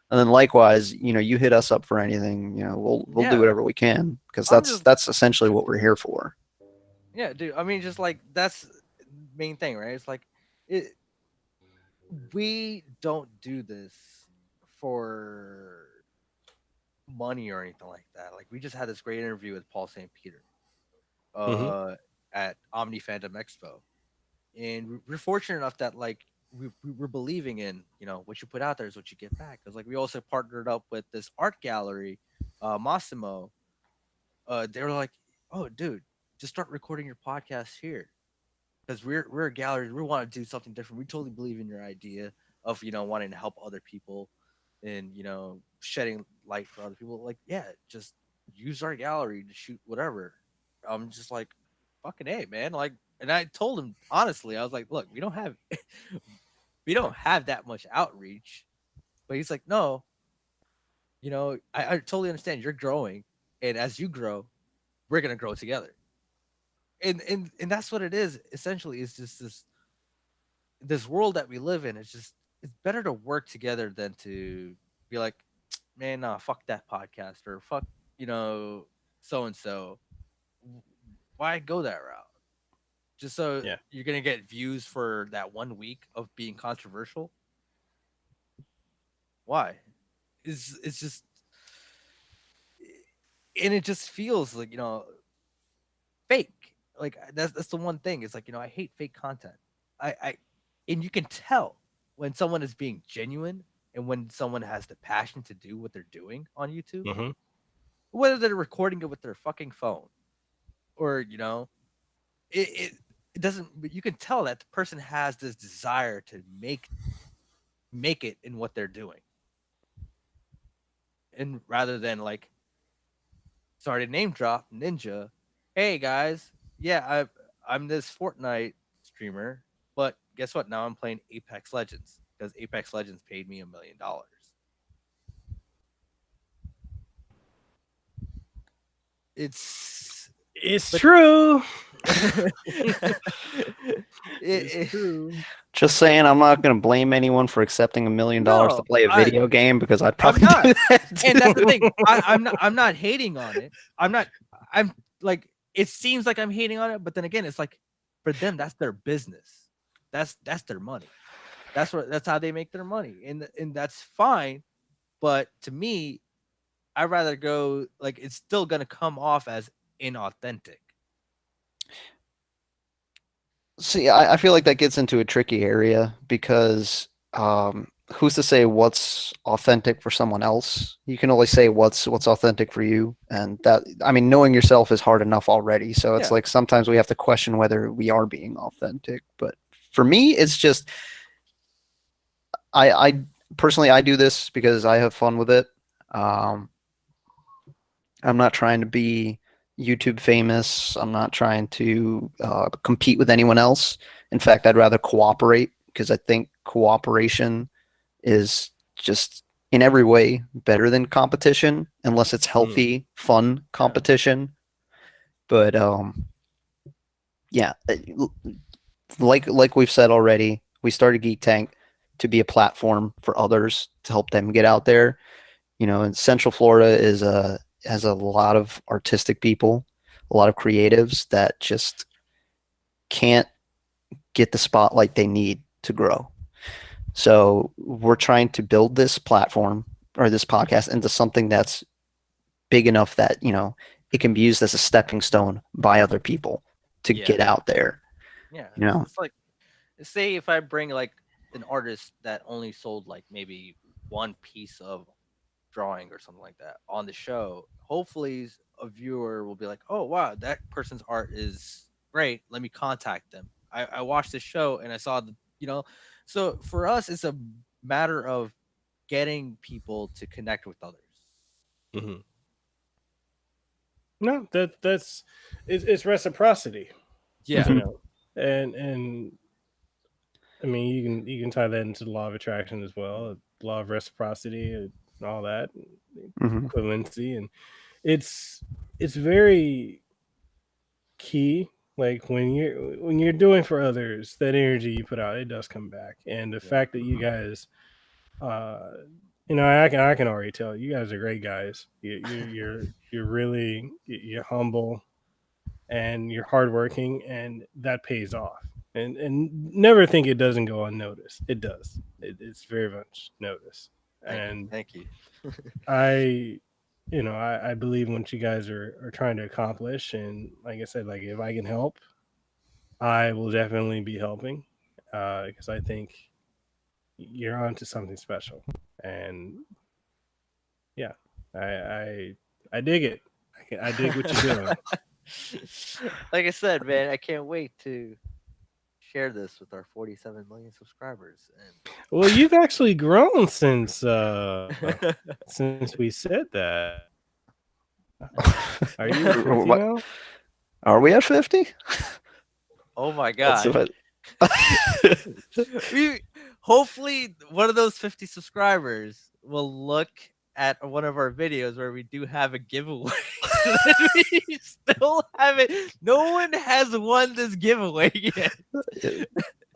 And then likewise, you hit us up for anything. We'll do whatever we can, because that's essentially what we're here for. Yeah, dude. I mean, just like that's the main thing, right? It's like we don't do this for money or anything like that. Like we just had this great interview with Paul St. Peter Hmm. at Omni Fandom Expo, and we're fortunate enough that like we're believing in, what you put out there is what you get back. Because like we also partnered up with this art gallery, Massimo. They were like, "Oh, dude, just start recording your podcast here." Because we're a gallery, we want to do something different. We totally believe in your idea of wanting to help other people and shedding light for other people. Like, yeah, just use our gallery to shoot whatever. I'm just like, fucking a man. Like, and I told him honestly, I was like, look, we don't have that much outreach. But he's like, no, I totally understand you're growing, and as you grow, we're gonna grow together. And that's what it is. Essentially, it's just this world that we live in. It's better to work together than to be like, man, nah, fuck that podcast or fuck, so and so. Why go that route? Just so Yeah. you're gonna get views for that 1 week of being controversial? Why? It's just, and it just feels like fake. Like that's the one thing. It's like I hate fake content. I and you can tell when someone is being genuine and when someone has the passion to do what they're doing on YouTube, Hmm. whether they're recording it with their fucking phone or it, it it doesn't. But you can tell that the person has this desire to make it in what they're doing, and rather than like sorry to name drop Ninja. Hey guys, yeah, I'm this Fortnite streamer, but guess what? Now I'm playing Apex Legends because Apex Legends paid me $1 million. It's It's but true. it, It's it, true. Just saying, I'm not going to blame anyone for accepting $1 million to no, play a video game because I'd I'm probably not. do that And that's the too. thing. I'm not hating on it. I'm not. I'm like it seems like I'm hating on it, but then again, it's like for them that's their business. That's their money. That's how they make their money, and that's fine. But to me, I'd rather go like it's still gonna come off as inauthentic. See, I feel like that gets into a tricky area because who's to say what's authentic for someone else? You can only say what's authentic for you, and that I mean, knowing yourself is hard enough already. So it's Yeah, like sometimes we have to question whether we are being authentic. But for me, it's just I personally I do this because I have fun with it. Um, I'm not trying to be YouTube famous. I'm not trying to compete with anyone else. In fact, I'd rather cooperate because I think cooperation is just in every way better than competition, unless it's Mm. healthy, fun Yeah. competition. But yeah, like we've said already, we started Geek Tank to be a platform for others to help them get out there. And Central Florida is has a lot of artistic people, a lot of creatives that just can't get the spotlight they need to grow. So we're trying to build this platform or this podcast into something that's big enough that, it can be used as a stepping stone by other people to yeah, get out there, yeah. you know. It's like say if I bring like an artist that only sold like maybe one piece of drawing or something like that on the show, hopefully a viewer will be like, "Oh wow, that person's art is great. Let me contact them." I watched the show and I saw So for us, it's a matter of getting people to connect with others. Hmm. No, it's reciprocity, Yeah, you know, and I mean you can tie that into the law of attraction as well, law of reciprocity, and all that, Mm-hmm. equivalency, and it's it's very key. Like when you're doing for others, that energy you put out, it does come back, and the yeah, fact that you guys, uh, I can already tell you guys are great guys. You're really you're humble and you're hardworking, and that pays off. And never think it doesn't go unnoticed. It does. It's very much noticed. thank you, And thank you. I I believe in what you guys are trying to accomplish, and like I said, like if I can help, I will definitely be helping, because I think you're onto something special, and yeah, I I dig it. I dig what you're doing. Like I said, man, I can't wait to share this with our 47 million subscribers. Well, you've actually grown since we said that. Are you at 50 What? now? Are we at 50? Oh my That's god. what. We hopefully one of those 50 subscribers will look at one of our videos where we do have a giveaway. We still haven't. No one has won this giveaway yet.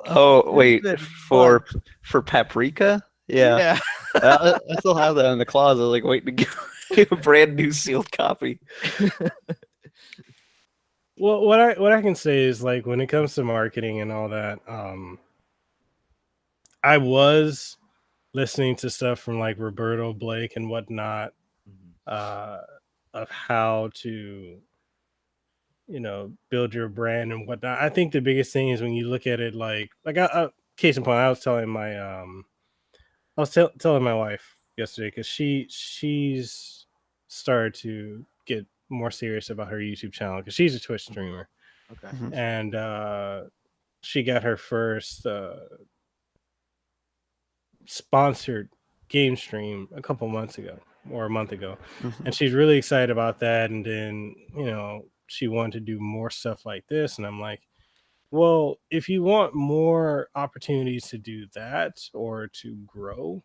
Oh It's wait, been for months. paprika? Yeah, Yeah. I still have that in the closet, like waiting to get a brand new sealed copy. Well, what I can say is like when it comes to marketing and all that, I was listening to stuff from like Roberto Blake and whatnot, Mhm. uh, of how to build your brand and whatnot. I think the biggest thing is when you look at it like case in point, I was telling my wife yesterday because she's started to get more serious about her YouTube channel because she's a Twitch streamer, Okay. Mhm. and she got her first sponsored game stream a couple months ago or a month ago, Mhm. and she's really excited about that. And then she wanted to do more stuff like this, and I'm like, well, if you want more opportunities to do that or to grow,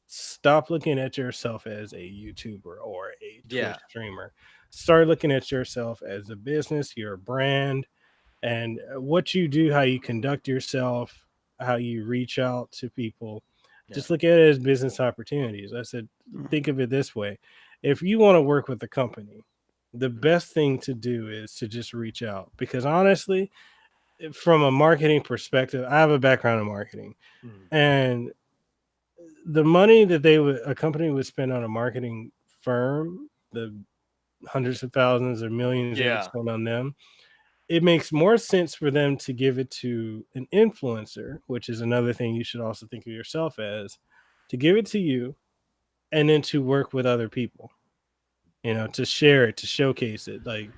stop looking at yourself as a YouTuber or a Twitch Yeah. streamer. Start looking at yourself as a business, your brand, and what you do, how you conduct yourself, how you reach out to people. Yeah. Just look at it as business opportunities. I said, think of it this way. If you want to work with a company, the best thing to do is to just reach out because honestly, from a marketing perspective, I have a background in marketing, Mhm. and the money that a company would spend on a marketing firm, the hundreds of thousands or millions they would Yeah. spend on them, it makes more sense for them to give it to an influencer, which is another thing you should also think of yourself as, to give it to you and then to work with other people, to share it, to showcase it. Like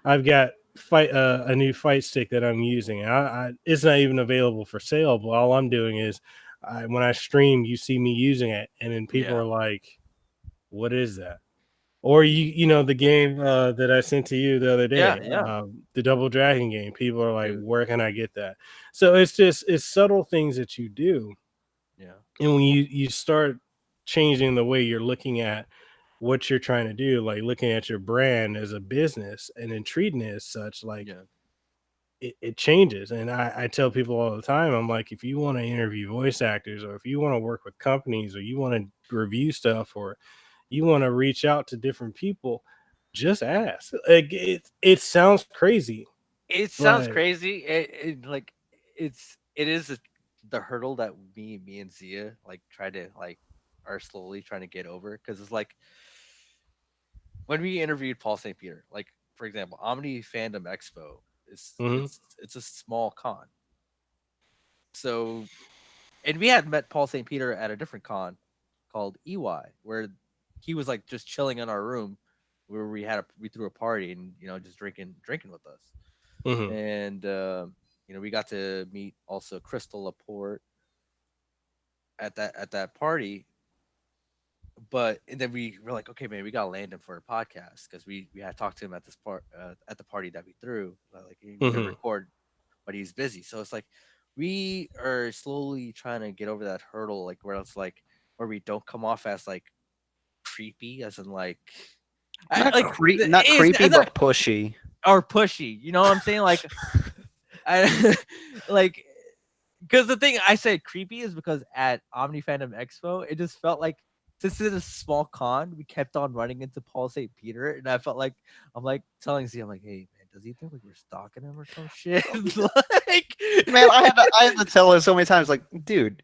I've got a new fight stick that I'm using. It's not even available for sale, but all I'm doing is when I stream, you see me using it, and then people Yeah. are like, "What is that?" Or the game that I sent to you the other Yeah. day, Yeah. the Double Dragon game. People are like, Dude. "Where can I get that?" So it's subtle things that you do, Yeah. and when you start changing the way you're looking at what you're trying to do, like looking at your brand as a business and then treating it as such, like Yeah. it changes. And I tell people all the time, I'm like, if you want to interview voice actors, or if you want to work with companies, or you want to review stuff, or you want to reach out to different people, just ask. Like it sounds crazy, It sounds but crazy. Like it is the hurdle that me and Zia like try to like are slowly trying to get over because it's like when we interviewed Paul St. Peter, like for example, Omni Fandom Expo is mhm, it's a small con. So and we had met Paul St. Peter at a different con called EY where he was like just chilling in our room where we threw a party and just drinking with us. mhm, And we got to meet also Crystal Laporte at that party. But and then we were like, okay, man, we gotta land him for a podcast because we had talked to him at this part at the party that we threw. Like we could mhm. record, but he's busy. So it's like we are slowly trying to get over that hurdle, like where it's like where we don't come off as like creepy, as in like Not creepy, it's not but pushy. or pushy. You know what I'm saying? Like I like because the thing I said creepy is because at Omni Fandom Expo, it just felt like since it's a small con, we kept on running into Paul St. Peter, and I felt like I'm like telling Z, I'm like, hey man, does he think like we're stalking him or some shit? Like, Man, I had to tell her so many times, like, dude,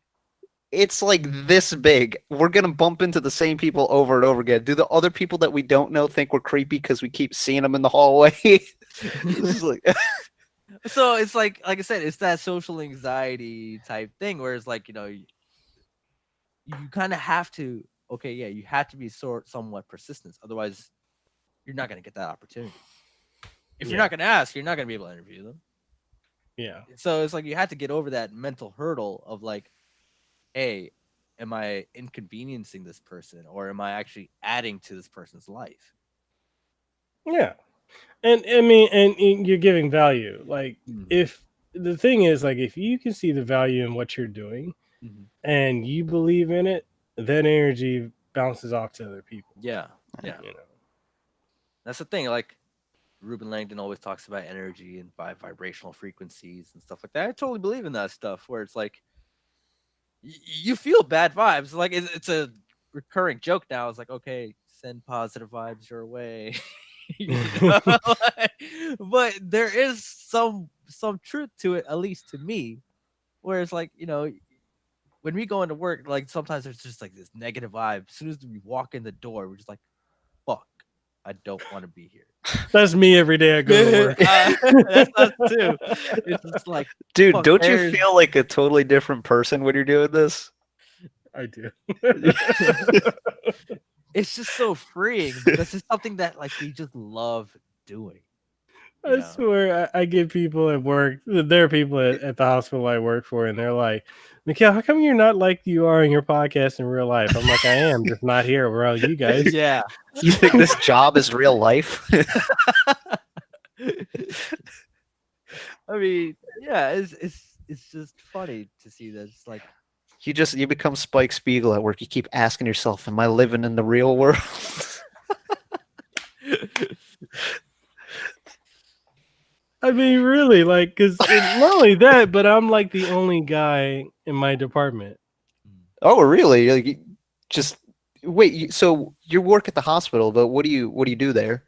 it's like this big. We're gonna bump into the same people over and over again. Do the other people that we don't know think we're creepy because we keep seeing them in the hallway? It's like, So it's like I said, it's that social anxiety type thing where it's like, you kind of have to, okay, yeah, you have to be somewhat persistent. Otherwise, you're not going to get that opportunity. If you're Yeah. not going to ask, you're not going to be able to interview them. Yeah. So it's like you have to get over that mental hurdle of like, hey, am I inconveniencing this person or am I actually adding to this person's life? Yeah. And I mean, and you're giving value. Like, Mhm. if the thing is, like, if you can see the value in what you're doing Mhm. and you believe in it, that energy bounces off to other people. Yeah. Yeah. You know. That's the thing. Like, Ruben Langdon always talks about energy and vibrational frequencies and stuff like that. I totally believe in that stuff where it's like you feel bad vibes. Like it's a recurring joke now. It's like, okay, send positive vibes your way. Like, but there is some truth to it, at least to me, where it's like, when we go into work, like sometimes there's just like this negative vibe. As soon as we walk in the door, we're just like, fuck, I don't want to be here. That's me every day I go to work. That's us too. It's just like, dude, fuck, don't you feel like a totally different person when you're doing this? I do. it's just so freeing because it's something that like we just love doing. I swear, I get people at work. There are people at the hospital I work for, and they're like, "Mekel, how come you're not like you are in your podcast in real life?" I'm like, "I am, just not here around you guys." Yeah. You think this job is real life? I mean, yeah, it's just funny to see that. It's like You become Spike Spiegel at work. You keep asking yourself, "Am I living in the real world?" I mean, really, like, because not only that, but I'm like the only guy in my department. Oh, really? Like, just wait. So you work at the hospital, but what do you do there?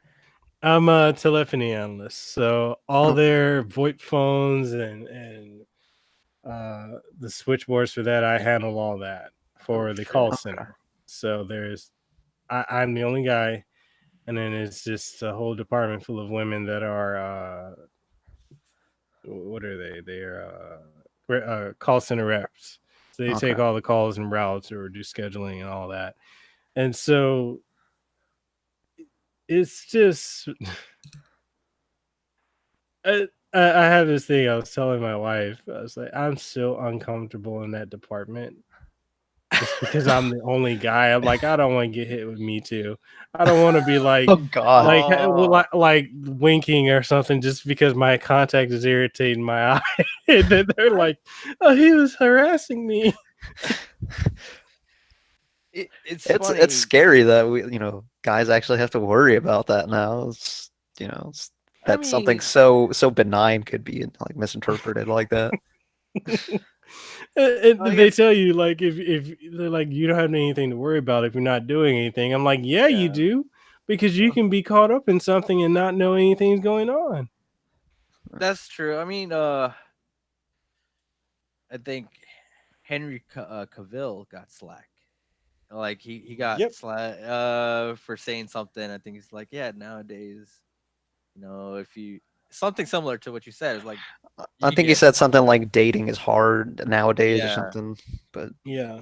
I'm a telephony analyst, so all Oh. their VoIP phones and the switchboards for that, I handle all that for Oh, the shit. call Okay. center. So I'm the only guy, and then it's just a whole department full of women that are what are they? They're call center reps. So they take Okay. all the calls and routes or do scheduling and all that. And so it's just I have this thing I was telling my wife. I was like, I'm so uncomfortable in that department. Just because I'm the only guy. I'm like, I don't want to get hit with Me Too. I don't want to be like Oh God. like winking or something just because my contact is irritating my eye. And then they're like, oh, he was harassing me. It's It's funny. scary that guys actually have to worry about that now. That something mean, so benign could be like misinterpreted like that. And I they guess- tell you like if they're like you don't have anything to worry about if you're not doing anything. I'm like, yeah, you Yeah. do, because you can be caught up in something and not know anything's going on. That's true. I mean, I think Henry Cavill got slack. Like he got Yep. slack for saying something. I think he's like, yeah, nowadays, if you something similar to what you said is like, I think he said something like dating is hard nowadays or Yeah. something. But Yeah.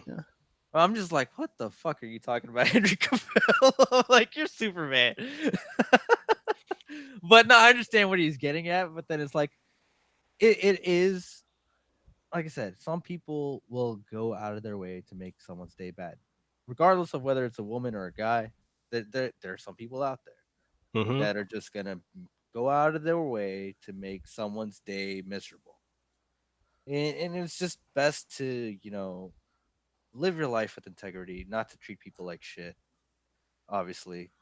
I'm just like, what the fuck are you talking about, Henry Cavill? Like, you're Superman. But no, I understand what he's getting at. But then it's like, it is, like I said, some people will go out of their way to make someone's day bad, regardless of whether it's a woman or a guy. There are some people out there Mm-hmm. that are just gonna go out of their way to make someone's day miserable. And it's just best to, live your life with integrity, not to treat people like shit, obviously,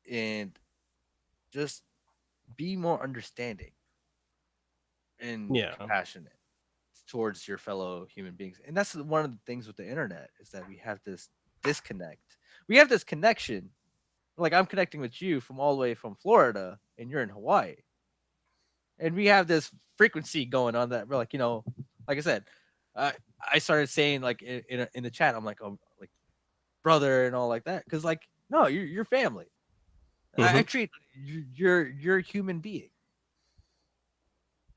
and just be more understanding and Yeah. compassionate towards your fellow human beings. And that's one of the things with the internet is that we have this disconnect. We have this connection. Like I'm connecting with you from all the way from Florida and you're in Hawaii. And we have this frequency going on that we're like, like I said, I I started saying like in the chat, I'm like, oh, like brother and all like that, because like no, you're family. I Hmm. treat you're a human being.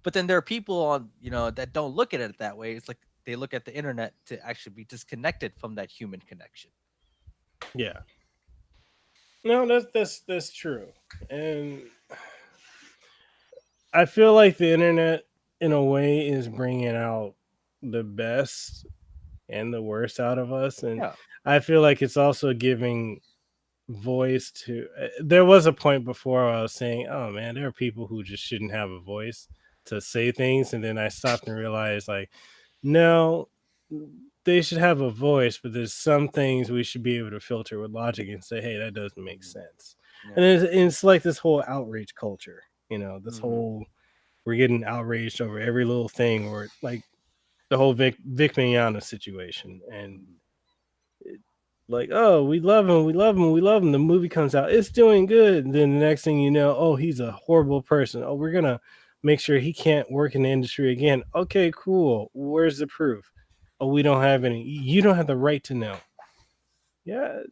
But then there are people on that don't look at it that way. It's like they look at the internet to actually be disconnected from that human connection. Yeah. No, that's true, and I feel like the internet, in a way, is bringing out the best and the worst out of us, and Yeah. I feel like it's also giving voice to. There was a point before where I was saying, "Oh man, there are people who just shouldn't have a voice to say things," and then I stopped and realized, like, no, they should have a voice, but there's some things we should be able to filter with logic and say, "Hey, that doesn't make Mhm. sense." And Yeah. it's like this whole outrage culture, this Hmm. whole we're getting outraged over every little thing, or like the whole Vic Mignogna situation, and Hmm. like, oh, we love him, we love him, we love him. The movie comes out, it's doing good. And then the next thing you know, oh, he's a horrible person. Oh, we're gonna make sure he can't work in the industry again. Okay, cool. Where's the proof? Oh, we don't have any. You don't have the right to know. Yeah.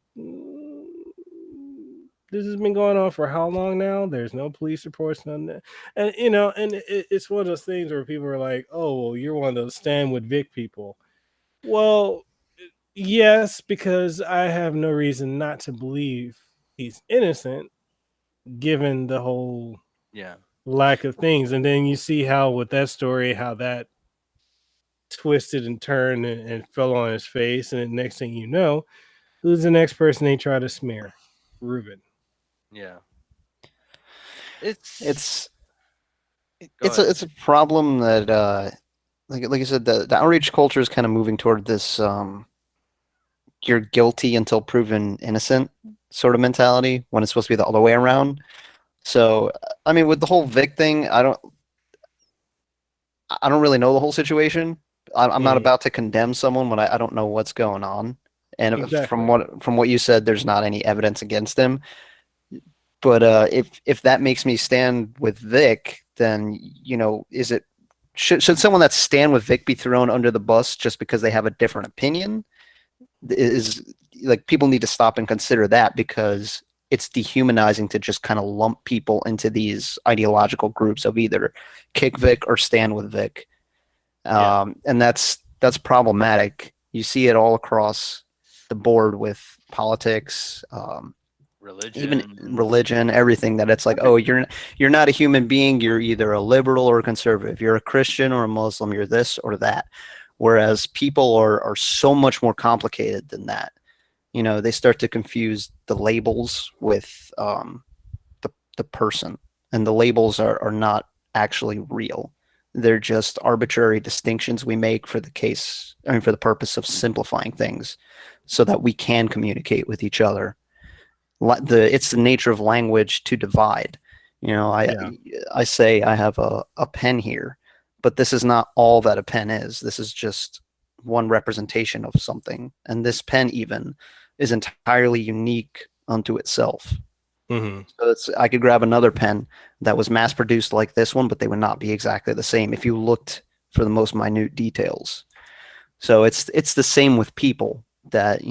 This has been going on for how long now? There's no police reports, none that. And and it's one of those things where people are like, oh, well, you're one of those stand with Vic people. Well, yes, because I have no reason not to believe he's innocent, given the whole Yeah. lack of things. And then you see how with that story, how that twisted and turned and fell on his face. And the next thing you know, who's the next person they try to smear? Ruben. Yeah. It's It's Go ahead. it's a problem that like I said, the outreach culture is kind of moving toward this you're guilty until proven innocent sort of mentality when it's supposed to be the other way around. So I mean, with the whole Vic thing, I don't really know the whole situation. I'm not Mhm. about to condemn someone when I don't know what's going on. And Exactly. from what you said, there's not any evidence against him. But if that makes me stand with Vic, then is it should someone that stand with Vic be thrown under the bus just because they have a different opinion? Is like people need to stop and consider that because it's dehumanizing to just kind of lump people into these ideological groups of either kick Vic or stand with Vic. Yeah. And that's problematic. You see it all across the board with politics, even Religion. religion, everything. That it's like, oh, Everything. you're not a human being. You're either a liberal or a conservative. You're a Christian or a Muslim. You're this or that. Whereas people are so much more complicated than that. They start to confuse the labels with the person, and the labels are not actually real. They're just arbitrary distinctions we make for the case, I mean, for the purpose of simplifying things so that we can communicate with each other. It's the nature of language to divide. Yeah. I say I have a pen here, but this is not all that a pen is. This is just one representation of something, and this pen even is entirely unique unto itself. Hmm. So I could grab another pen that was mass produced like this one, but they would not be exactly the same if you looked for the most minute details. So it's the same with people that,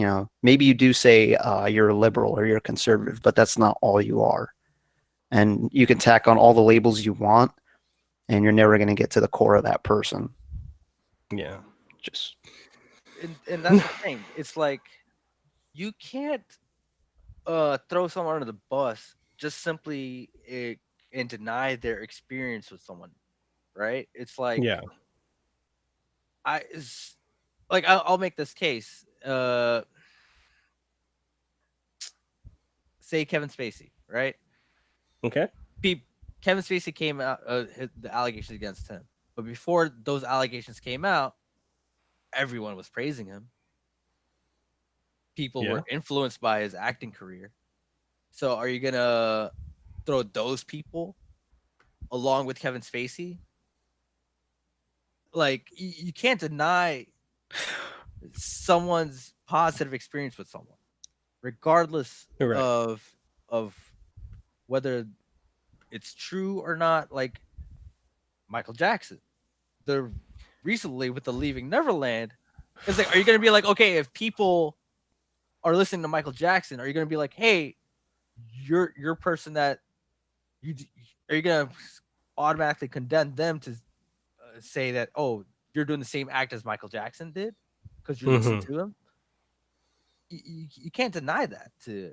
maybe you do say you're a liberal or you're a conservative, but that's not all you are. And you can tack on all the labels you want, and you're never going to get to the core of that person. Yeah. Just And that's the thing. It's like you can't throw someone under the bus just simply and deny their experience with someone, right? It's like Yeah. it's like I'll make this case. Say Kevin Spacey, right? Okay. Pe- Kevin Spacey came out the allegations against him, but before those allegations came out, everyone was praising him. People Yeah. were influenced by his acting career. So are you gonna throw those people along with Kevin Spacey? Like you can't deny someone's positive experience with someone, regardless Right. of whether it's true or not. Like Michael Jackson, the recently with the Leaving Neverland. It's like, are you gonna be like, okay, if people are listening to Michael Jackson, are you gonna be like, hey, you're a person that are you gonna automatically condemn them to say that, oh, you're doing the same act as Michael Jackson did because you listen Mm-hmm. to him? You can't deny that to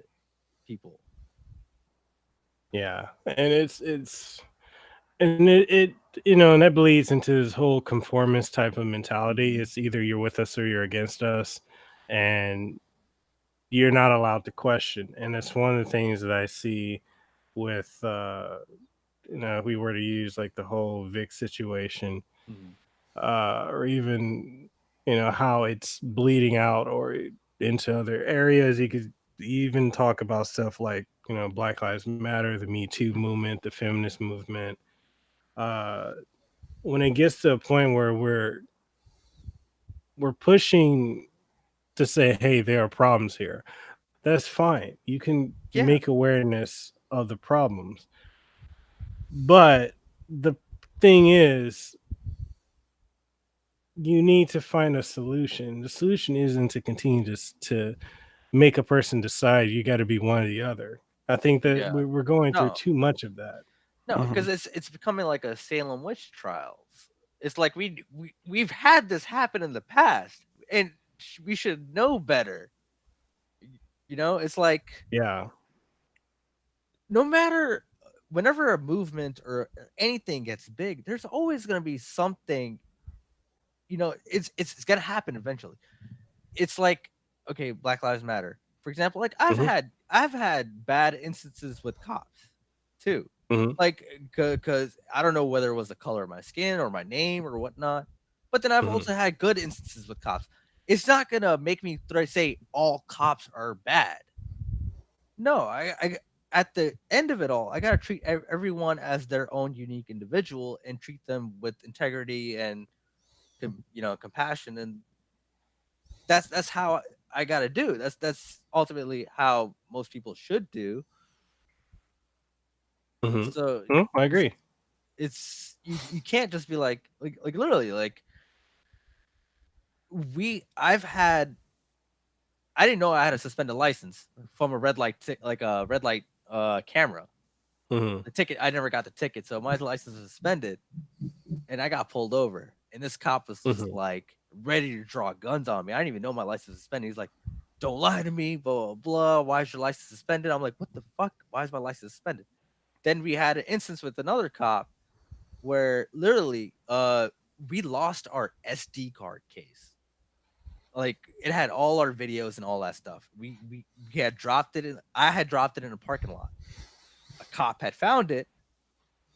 people. Yeah, and it and that bleeds into this whole conformist type of mentality. It's either you're with us or you're against us, and you're not allowed to question. And it's one of the things that I see with if we were to use like the whole Vic situation, Mhm. or even how it's bleeding out or into other areas. You could even talk about stuff like Black Lives Matter, the Me Too movement, the feminist movement. uh when it gets to a point where we're pushing to say, hey, there are problems here, that's fine. You can Yeah, make awareness of the problems, but the thing is, you need to find a solution. The solution isn't to continue to make a person decide you got to be one or the other. I think that yeah. we're going through No, too much of that. no, Mhm. because it's becoming like a Salem witch trials. It's like we've had this happen in the past, and we should know better. It's like Yeah. no matter whenever a movement or anything gets big, there's always going to be something. It's going to happen eventually. It's like, okay, Black Lives Matter, for example. Like Hmm. I've had bad instances with cops too. Hmm. Like, because I don't know whether it was the color of my skin or my name or whatnot, but then I've Hmm. also had good instances with cops. It's not gonna make me say all cops are bad. No, I at the end of it all, I gotta treat everyone as their own unique individual and treat them with integrity and compassion, and that's how I gotta do. That's ultimately how most people should do. Hmm. So I it's agree. you can't just be like literally like I've had I didn't know I had a suspended license from a red light like a red light camera. Hmm. The ticket, I never got the ticket, so my license was suspended, and I got pulled over. And this cop was just Hmm. like ready to draw guns on me. I didn't even know my license was suspended. He's like, "Don't lie to me, blah blah blah. Why is your license suspended?" I'm like, "What the fuck? Why is my license suspended?" Then we had an instance with another cop where literally we lost our SD card case. Like it had all our videos and all that stuff. We had dropped it in I had dropped it in a parking lot. A cop had found it,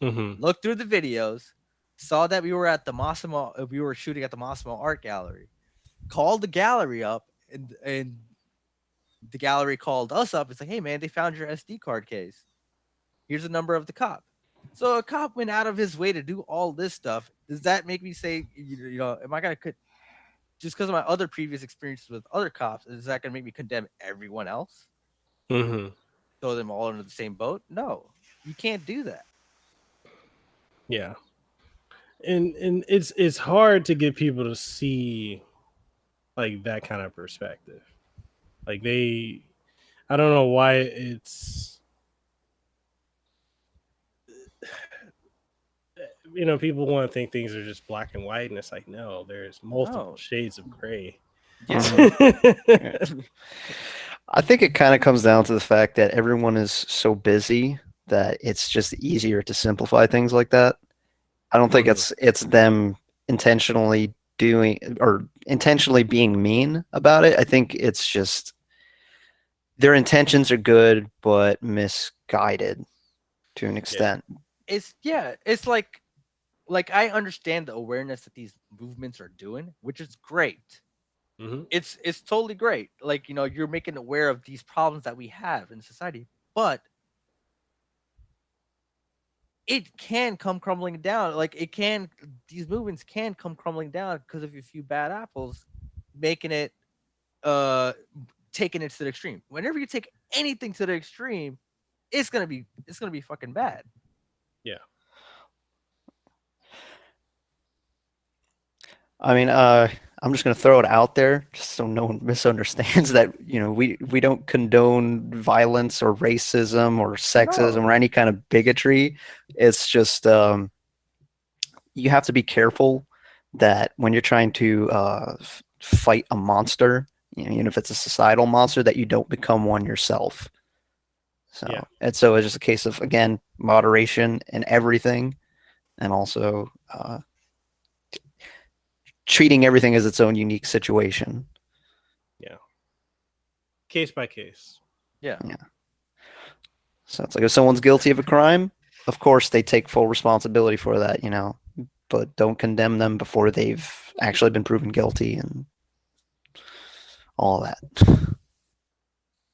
Hmm. looked through the videos, saw that we were at the Massimo we were shooting at the Massimo Art Gallery, called the gallery up, and the gallery called us up. It's like, "Hey man, they found your SD card case. Here's the number of the cop." So a cop went out of his way to do all this stuff. Does that make me say, am I gonna just because of my other previous experiences with other cops? Is that gonna make me condemn everyone else? Hmm. Throw them all under the same boat? No, you can't do that. Yeah, and it's hard to get people to see like that kind of perspective. Like I don't know why it's people want to think things are just black and white, and it's like, no, there's multiple No, shades of gray. yeah, Mhm. Yeah. I think it kind of comes down to the fact that everyone is so busy that it's just easier to simplify things like that. I don't think Hmm. it's them intentionally doing or intentionally being mean about it. I think it's just their intentions are good but misguided to an Yeah. extent. it's like I understand the awareness that these movements are doing, which is great. Hmm. It's totally great. Like, you're making aware of these problems that we have in society, but it can come crumbling down. Like these movements can come crumbling down because of a few bad apples making it uh taking it to the extreme. Whenever you take anything to the extreme, it's gonna be fucking bad. Yeah. I mean, I'm just gonna throw it out there, just so no one misunderstands that, we don't condone violence or racism or sexism No. or any kind of bigotry. It's just you have to be careful that when you're trying to fight a monster, even if it's a societal monster, that you don't become one yourself. Yeah. So it's just a case of, again, moderation in everything, and also treating everything as its own unique situation. Yeah. Case by case. Yeah. Yeah. So it's like if someone's guilty of a crime, of course they take full responsibility for that, but don't condemn them before they've actually been proven guilty and all that.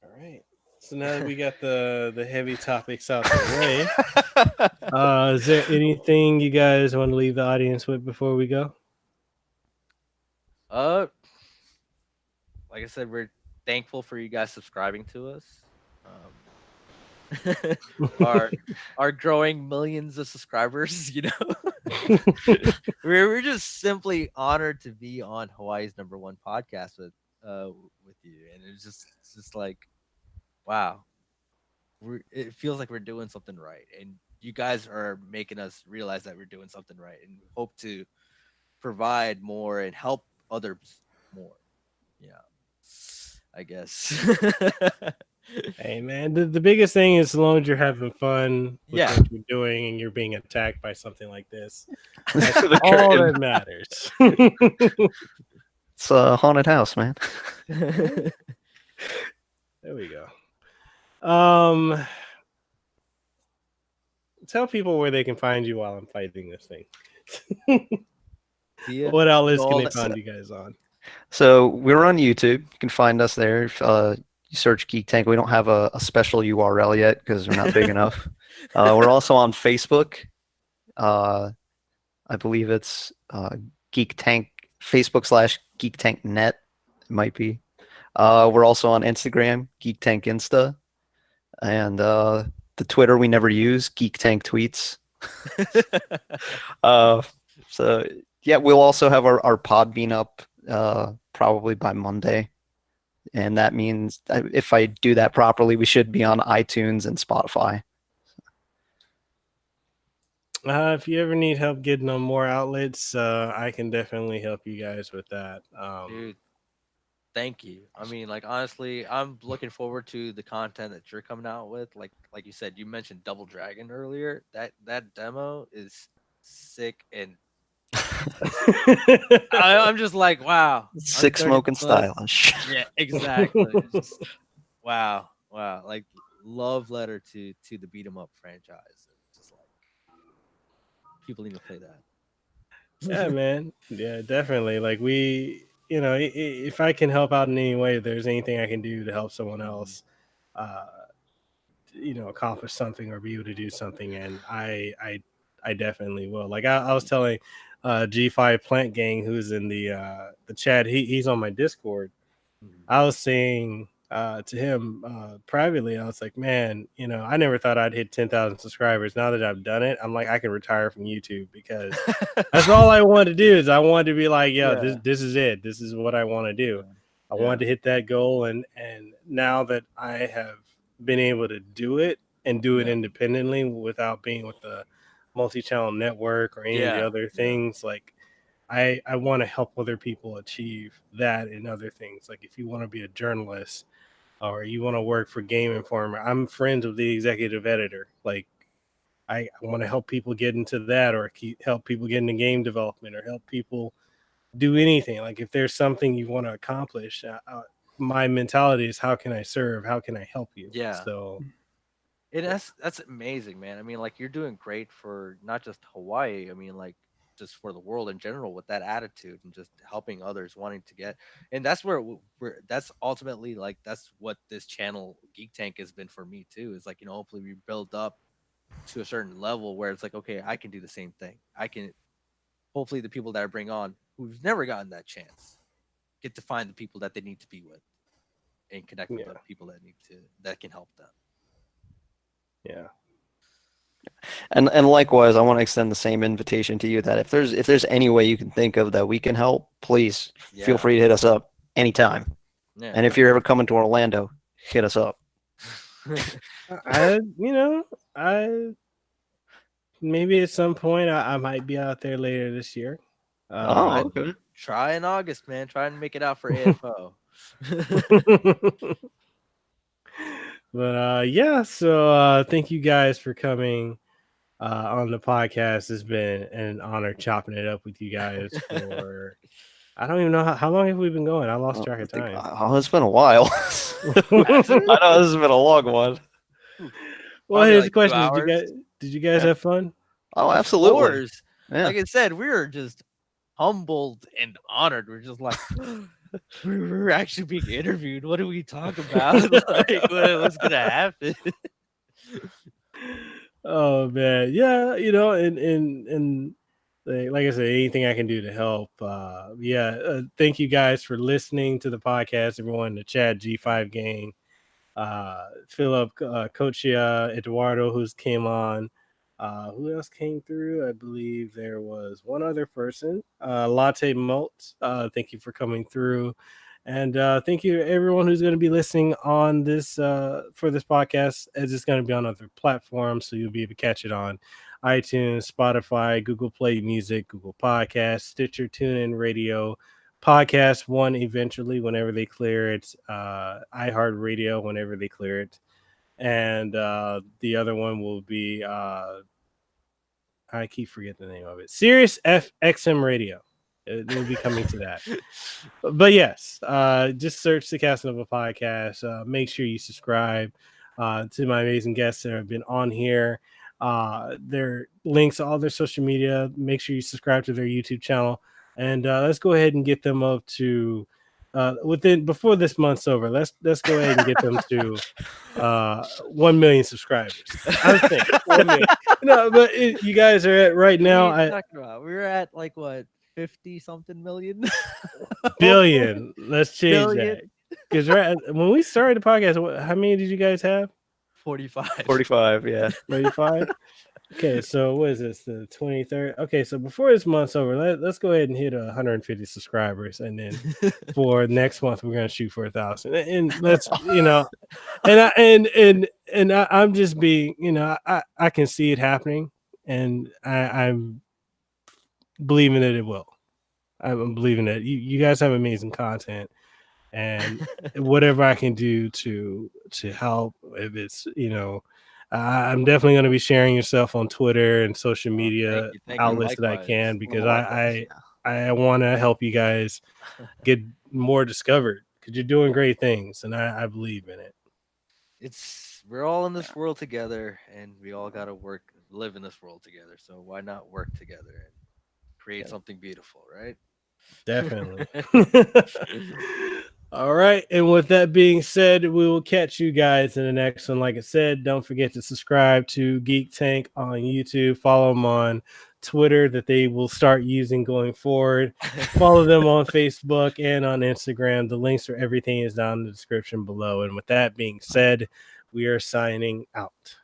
All right. So now that we got the heavy topics out the way, is there anything you guys want to leave the audience with before we go? Uh, like I said, we're thankful for you guys subscribing to us. Our our growing millions of subscribers, we're just simply honored to be on Hawaii's #1 podcast with you, and it's just like, wow, it feels like we're doing something right, and you guys are making us realize that we're doing something right, and we hope to provide more and help others more. Yeah, I guess. Hey man, the biggest thing is as long as you're having fun with Yeah. what you're doing and you're being attacked by something like this, that's The all curtain. that matters. It's a haunted house, man. There we go. Tell people where they can find you while I'm fighting this thing. Yeah. What outlets can All they that- find you guys on? So we're on YouTube. You can find us there. If you search Geek Tank, we don't have a special URL yet because we're not big enough. We're also on Facebook. I believe it's Geek Tank, Facebook/Geek Tank Net. It might be. We're also on Instagram, Geek Tank Insta, and the Twitter we never use, Geek Tank Tweets. Uh, so yeah, we'll also have our Podbean up probably by Monday, and that means if I do that properly, we should be on iTunes and Spotify. If you ever need help getting on more outlets, I can definitely help you guys with that. Dude, thank you. I mean, like honestly, I'm looking forward to the content that you're coming out with. Like you said, you mentioned Double Dragon earlier. That demo is sick, and I'm just like, wow. I'm Sick, 30 smoking, plus. stylish. Yeah, exactly. It's just, wow, wow. Like love letter to the beat 'em up franchise. It's just like people need to play that. Yeah, man. Yeah, definitely. Like if I can help out in any way, if there's anything I can do to help someone else, uh, accomplish something or be able to do something, and I definitely will. Like I was telling G5 Plant Gang, who's in the chat, he's on my Discord. I was saying to him privately, I was like, man, I never thought I'd hit 10,000 subscribers. Now that I've done it, I'm like, I can retire from YouTube because that's all I wanted to do. Is I wanted to be like, yeah, Yeah. this is it. This is what I want to do. I wanted to hit that goal, and now that I have been able to do it and do it Yeah. independently without being with the multi-channel network or any of the Yeah, other yeah. things, like I want to help other people achieve that and other things. Like if you want to be a journalist or you want to work for Game Informer, I'm friends with the executive editor. Like I want to help people get into that, or help people get into game development, or help people do anything. Like if there's something you want to accomplish, my mentality is how can I serve? How can I help you? Yeah. So And that's amazing, man. I mean, like you're doing great for not just Hawaii. I mean, like just for the world in general with that attitude and just helping others wanting to get. And that's where we're. That's ultimately like that's what this channel Geek Tank has been for me too. Is like hopefully we build up to a certain level where it's like okay, I can do the same thing. I can. Hopefully, the people that I bring on who've never gotten that chance get to find the people that they need to be with and connect with yeah, the people that can help them. yeah. And likewise, I want to extend the same invitation to you that if there's any way you can think of that we can help, please feel Yeah. free to hit us up anytime. Yeah. And if you're ever coming to Orlando, hit us up. I maybe at some point I might be out there later this year. Oh, okay. Try in August, man. Try and make it out for AFO. But yeah, so thank you guys for coming on the podcast. It's been an honor chopping it up with you guys for I don't even know how long have we been going. I lost track of time. It's been a while. I know this has been a long one. Well, here's like the 2 question: Did you guys Yeah. have fun? Oh, Of absolutely. course. Yeah. Like I said, we were just humbled and honored. We're just like, we're actually being interviewed. What do we talk about? Like, what's gonna happen? Oh man, yeah, and like I said, anything I can do to help. Thank you guys for listening to the podcast. Everyone in the chat, G5 gang, Philip, Coachia, Eduardo, who's came on. Who else came through? I believe there was one other person. Latte Malt. Thank you for coming through. And thank you to everyone who's going to be listening on this for this podcast, as it's going to be on other platforms. So you'll be able to catch it on iTunes, Spotify, Google Play Music, Google Podcasts, Stitcher, TuneIn Radio, Podcast One eventually whenever they clear it, iHeartRadio whenever they clear it. And the other one will be I keep forgetting the name of it. Sirius XM Radio. It will be coming to that. But yes, just search the Casanova podcast. Make sure you subscribe to my amazing guests that have been on here. Their links, all their social media. Make sure you subscribe to their YouTube channel. And let's go ahead and get them up to before this month's over. Let's go ahead and get them to 1 million subscribers. I think 1 million. No, but you guys are at right now. What are you talking about? We were at like what, 50 something million? Billion. Let's change Billion. that. Because when we started the podcast, how many did you guys have? 45. 45, yeah. 35. Okay, so what is this? The 23rd. Okay, so before this month's over, let's go ahead and hit 150 subscribers, and then for next month we're gonna shoot for 1,000. And let's I'm just being, I can see it happening, and I'm believing that it will. I'm believing that you guys have amazing content, and whatever I can do to help, if it's I'm definitely going to be sharing yourself on Twitter and social media thank you, outlets that I likewise. can, because Likewise, I want to help you guys get more discovered, because you're doing great things, and I believe in it. We're all in this world together, and we all got to live in this world together. So why not work together and create something beautiful, right? Definitely. All right. And with that being said, we will catch you guys in the next one. Like I said, don't forget to subscribe to Geek Tank on YouTube. Follow them on Twitter, that they will start using going forward. Follow them on Facebook and on Instagram. The links for everything is down in the description below. And with that being said, we are signing out.